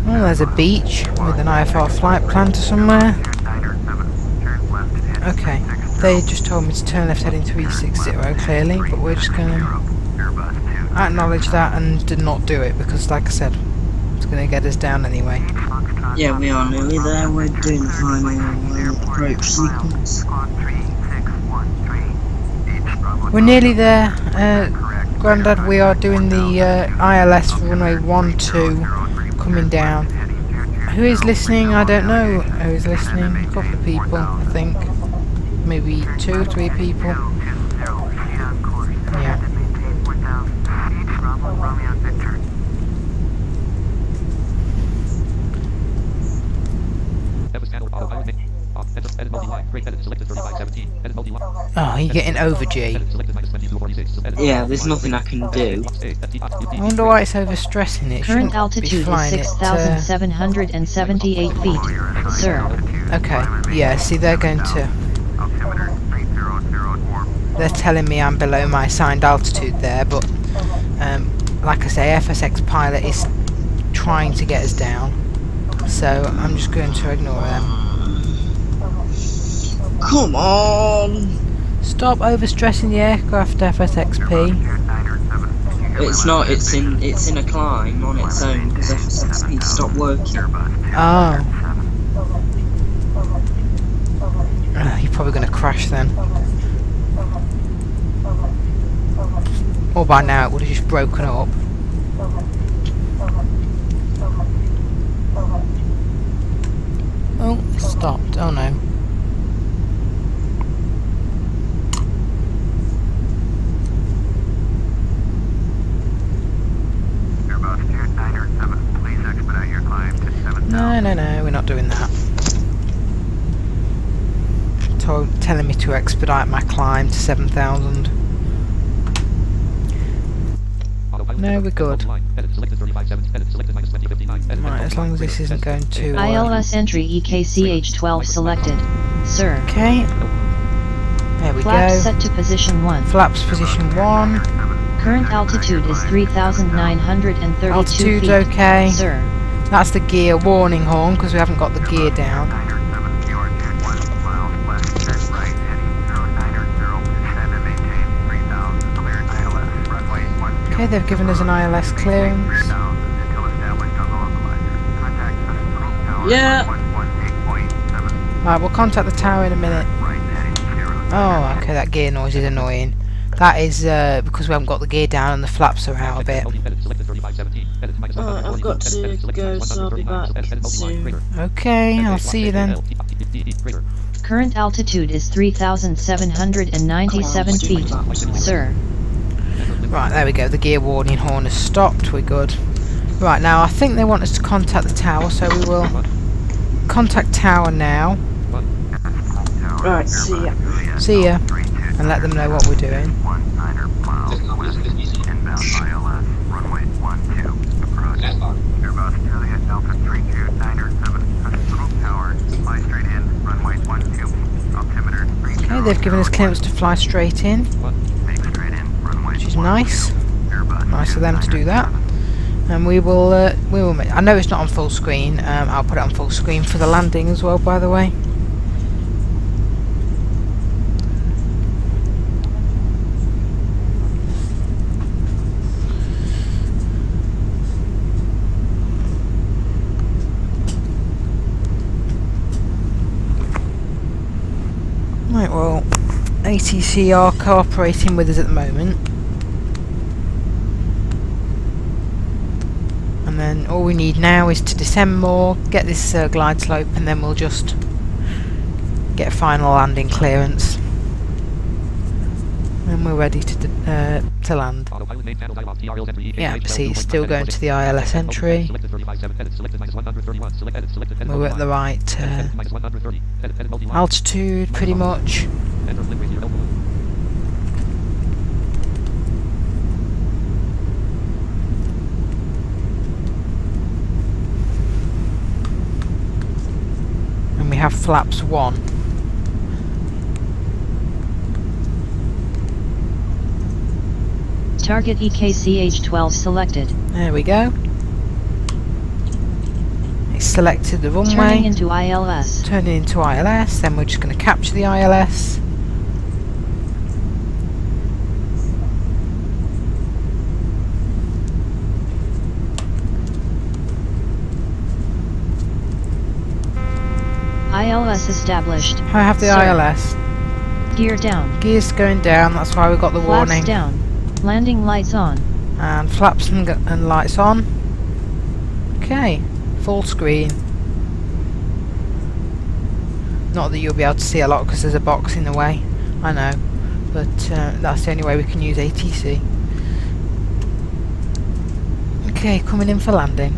Oh, there's a beach with an IFR flight plan to somewhere. Okay, they just told me to turn left heading 360 clearly, but we're just going to acknowledge that and did not do it because, like I said, it's going to get us down anyway. Yeah, we are nearly there. We're doing the final approach sequence. We're nearly there, Grandad. We are doing the ILS for runway 12 coming down. Who is listening? I don't know who is listening. A couple of people, I think. Maybe 2 or 3 people. Yeah. Oh, you're getting over G. Yeah, there's nothing I can do. I wonder why it's overstressing it. Current altitude is 6,778 feet, sir. Okay, yeah, see they're going to... They're telling me I'm below my assigned altitude there, but like I say, FSX pilot is trying to get us down. So I'm just going to ignore them. Come on! Stop overstressing the aircraft, FSXP. It's not. It's in a climb on its own because FSXP stopped working. Oh. You're probably going to crash then. Or by now it would have just broken up. Oh, it stopped. Oh no. No, we're not doing that. Telling me to expedite my climb to 7,000. No, we're good. Right, as long as this isn't going to... ILS entry EKCH12 selected, sir. Okay. There we Flaps go. set to position 1. Flaps position 1. Current altitude is 3,932 Altitude feet, okay. sir. That's the gear warning horn because we haven't got the gear down. Okay, they've given us an ILS clearance. Yeah. Right, we'll contact the tower in a minute. Oh, okay, that gear noise is annoying. That is because we haven't got the gear down and the flaps are out a bit. Alright, I've got to go, so I'll be back soon. Okay, I'll see you then. Current altitude is 3,797 feet, sir. Right, there we go. The gear warning horn has stopped. We're good. Right, now I think they want us to contact the tower, so we will contact tower now. Right, see ya. See ya, and let them know what we're doing. Inbound ILS, runway 12, approach. Airbus Juliet Alpha 32907, control tower, fly straight in, runway 12, altimeter 30. Okay, they've given us clearance to fly straight in, Take straight in, runway which is nice. Airbus Nice of them to do that. And we will I know it's not on full screen. I'll put it on full screen for the landing as well, by the way. Right, well, ATC are cooperating with us at the moment. And then all we need now is to descend more, get this glide slope, and then we'll just get final landing clearance. And we're ready to land. Yeah, see, it's still going to the ILS entry. We're at the right altitude, pretty much. And we have flaps 1. Target EKCH12 selected. There we go. It's selected the runway. Turning into ILS. Turning into ILS, then we're just going to capture the ILS. ILS established. I have the Sir. ILS. Gear down. Gears going down, that's why we got the Flaps warning. down. Landing lights on. And flaps and lights on. Okay, full screen. Not that you'll be able to see a lot because there's a box in the way, I know, but that's the only way we can use ATC. Okay, coming in for landing.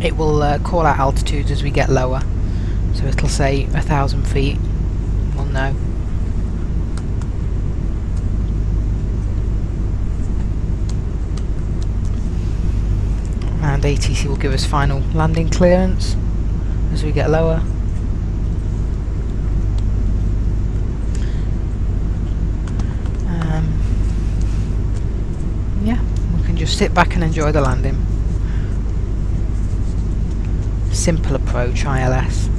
It will call out altitudes as we get lower, so it'll say 1,000 feet. We'll know. And ATC will give us final landing clearance as we get lower. Yeah, we can just sit back and enjoy the landing. Simple approach, ILS.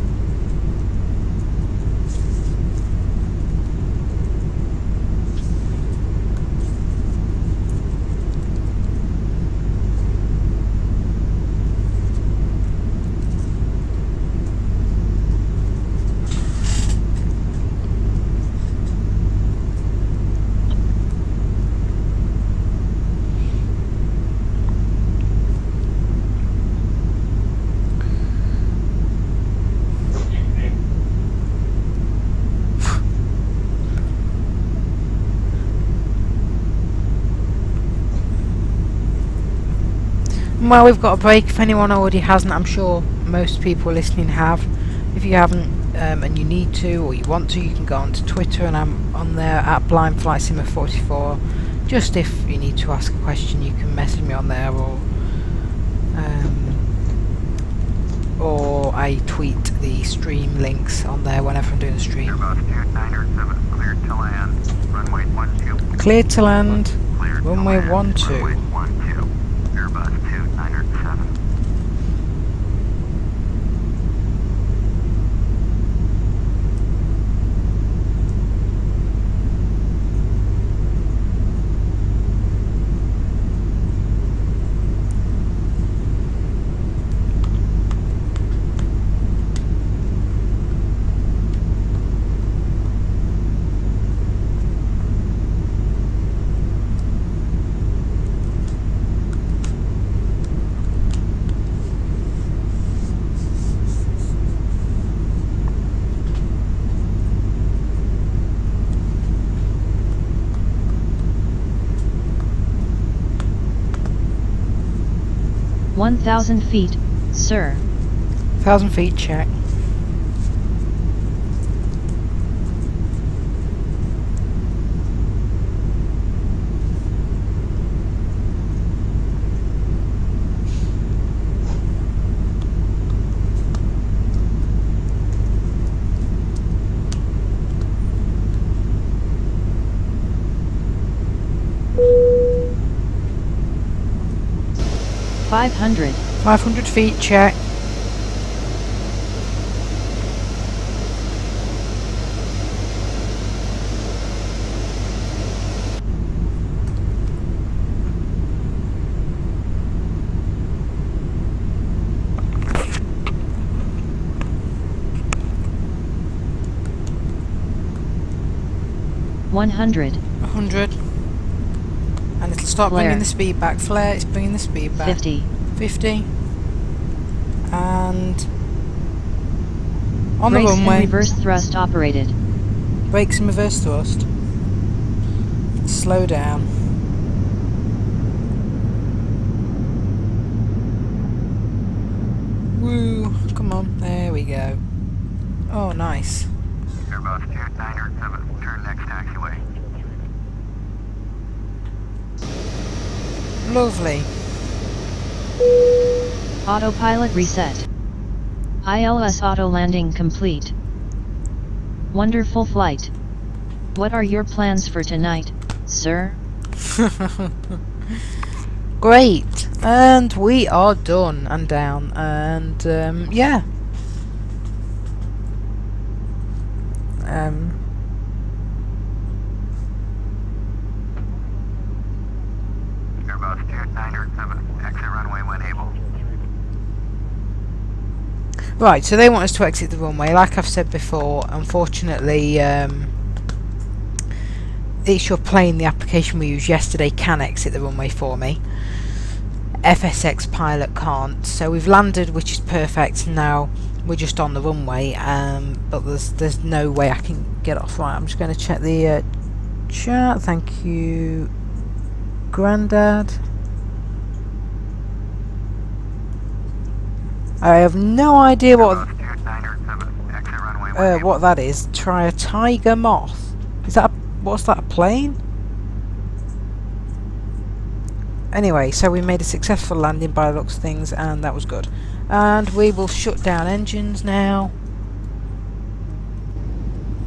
Well, we've got a break. If anyone already hasn't, I'm sure most people listening have. If you haven't and you need to or you want to, you can go onto Twitter, and I'm on there at blindflightsimmer44. Just if you need to ask a question, you can message me on there, or I tweet the stream links on there whenever I'm doing a stream. Airbus 2907, cleared to land, runway 12. Cleared to land, Cleared to runway land, 12. runway 12. Airbus 2907. "1,000 feet, sir." 1,000 feet check. $500. 500 feet check. $100. 100. And it'll start Flare. bringing the speed back. Flare, it's bringing the speed back. 50. 50. And on the Brakes and runway, reverse thrust operated. brakes and reverse thrust. Slow down. Woo, come on, there we go. Oh, nice. Airbus 2907, turn next taxiway. Lovely. Autopilot reset. ILS auto landing complete. Wonderful flight. What are your plans for tonight, sir? Great, and we are done and down, and yeah. Airbus 2907, exit runway when able. Right, so they want us to exit the runway. Like I've said before, unfortunately, it's your plane, the application we used yesterday, can exit the runway for me. FSX pilot can't. So we've landed, which is perfect. Now we're just on the runway, but there's no way I can get off. Right, I'm just going to check the chat. Thank you, Grandad. I have no idea what that is. Try a Tiger Moth. Is that what's that, a plane? Anyway, so we made a successful landing by the looks of things, and that was good. And we will shut down engines now.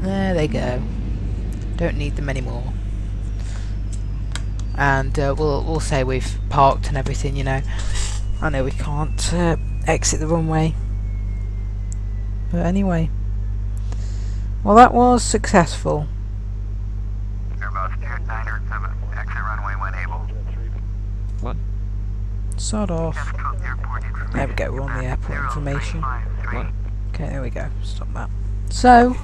There they go. Don't need them anymore. And we'll say we've parked and everything, you know. I know we can't exit the runway, but anyway, well, that was successful. Airbus 2907, exit runway when able. One. Sod off. There we go, we're on the airport information. Okay, there we go, stop that. So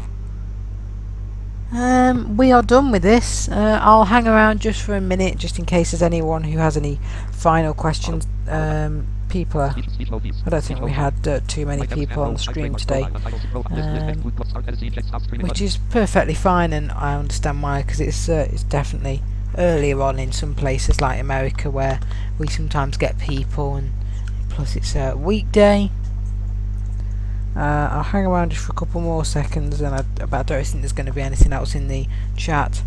we are done with this. I'll hang around just for a minute, just in case there's anyone who has any final questions. People are, I don't think we had too many people on the stream today, which is perfectly fine, and I understand why, because it's definitely earlier on in some places like America where we sometimes get people, and plus it's a weekday. I'll hang around just for a couple more seconds, and I don't think there's going to be anything else in the chat.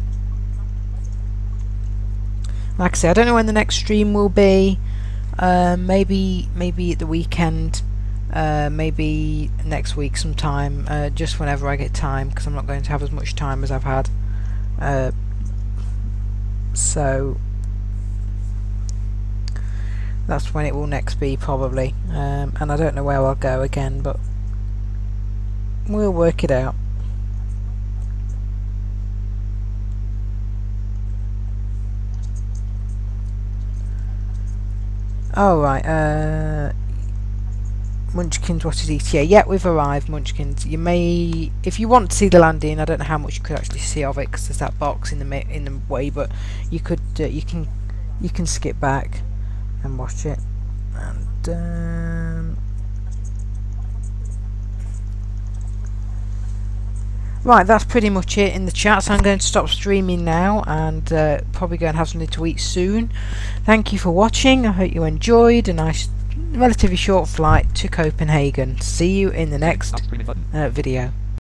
Like I say, I don't know when the next stream will be. Maybe at the weekend, maybe next week sometime, just whenever I get time, because I'm not going to have as much time as I've had. So that's when it will next be, probably. And I don't know where I'll go again, but we'll work it out. Alright, Munchkins, what is ETA? Yeah, we've arrived, Munchkins. You may, if you want to see the landing, I don't know how much you could actually see of it, because there's that box in the way, but you could, you can skip back and watch it. And right, that's pretty much it in the chat, so I'm going to stop streaming now, and probably go and have something to eat soon. Thank you for watching. I hope you enjoyed, and I relatively short flight to Copenhagen. See you in the next Stop streaming button. video.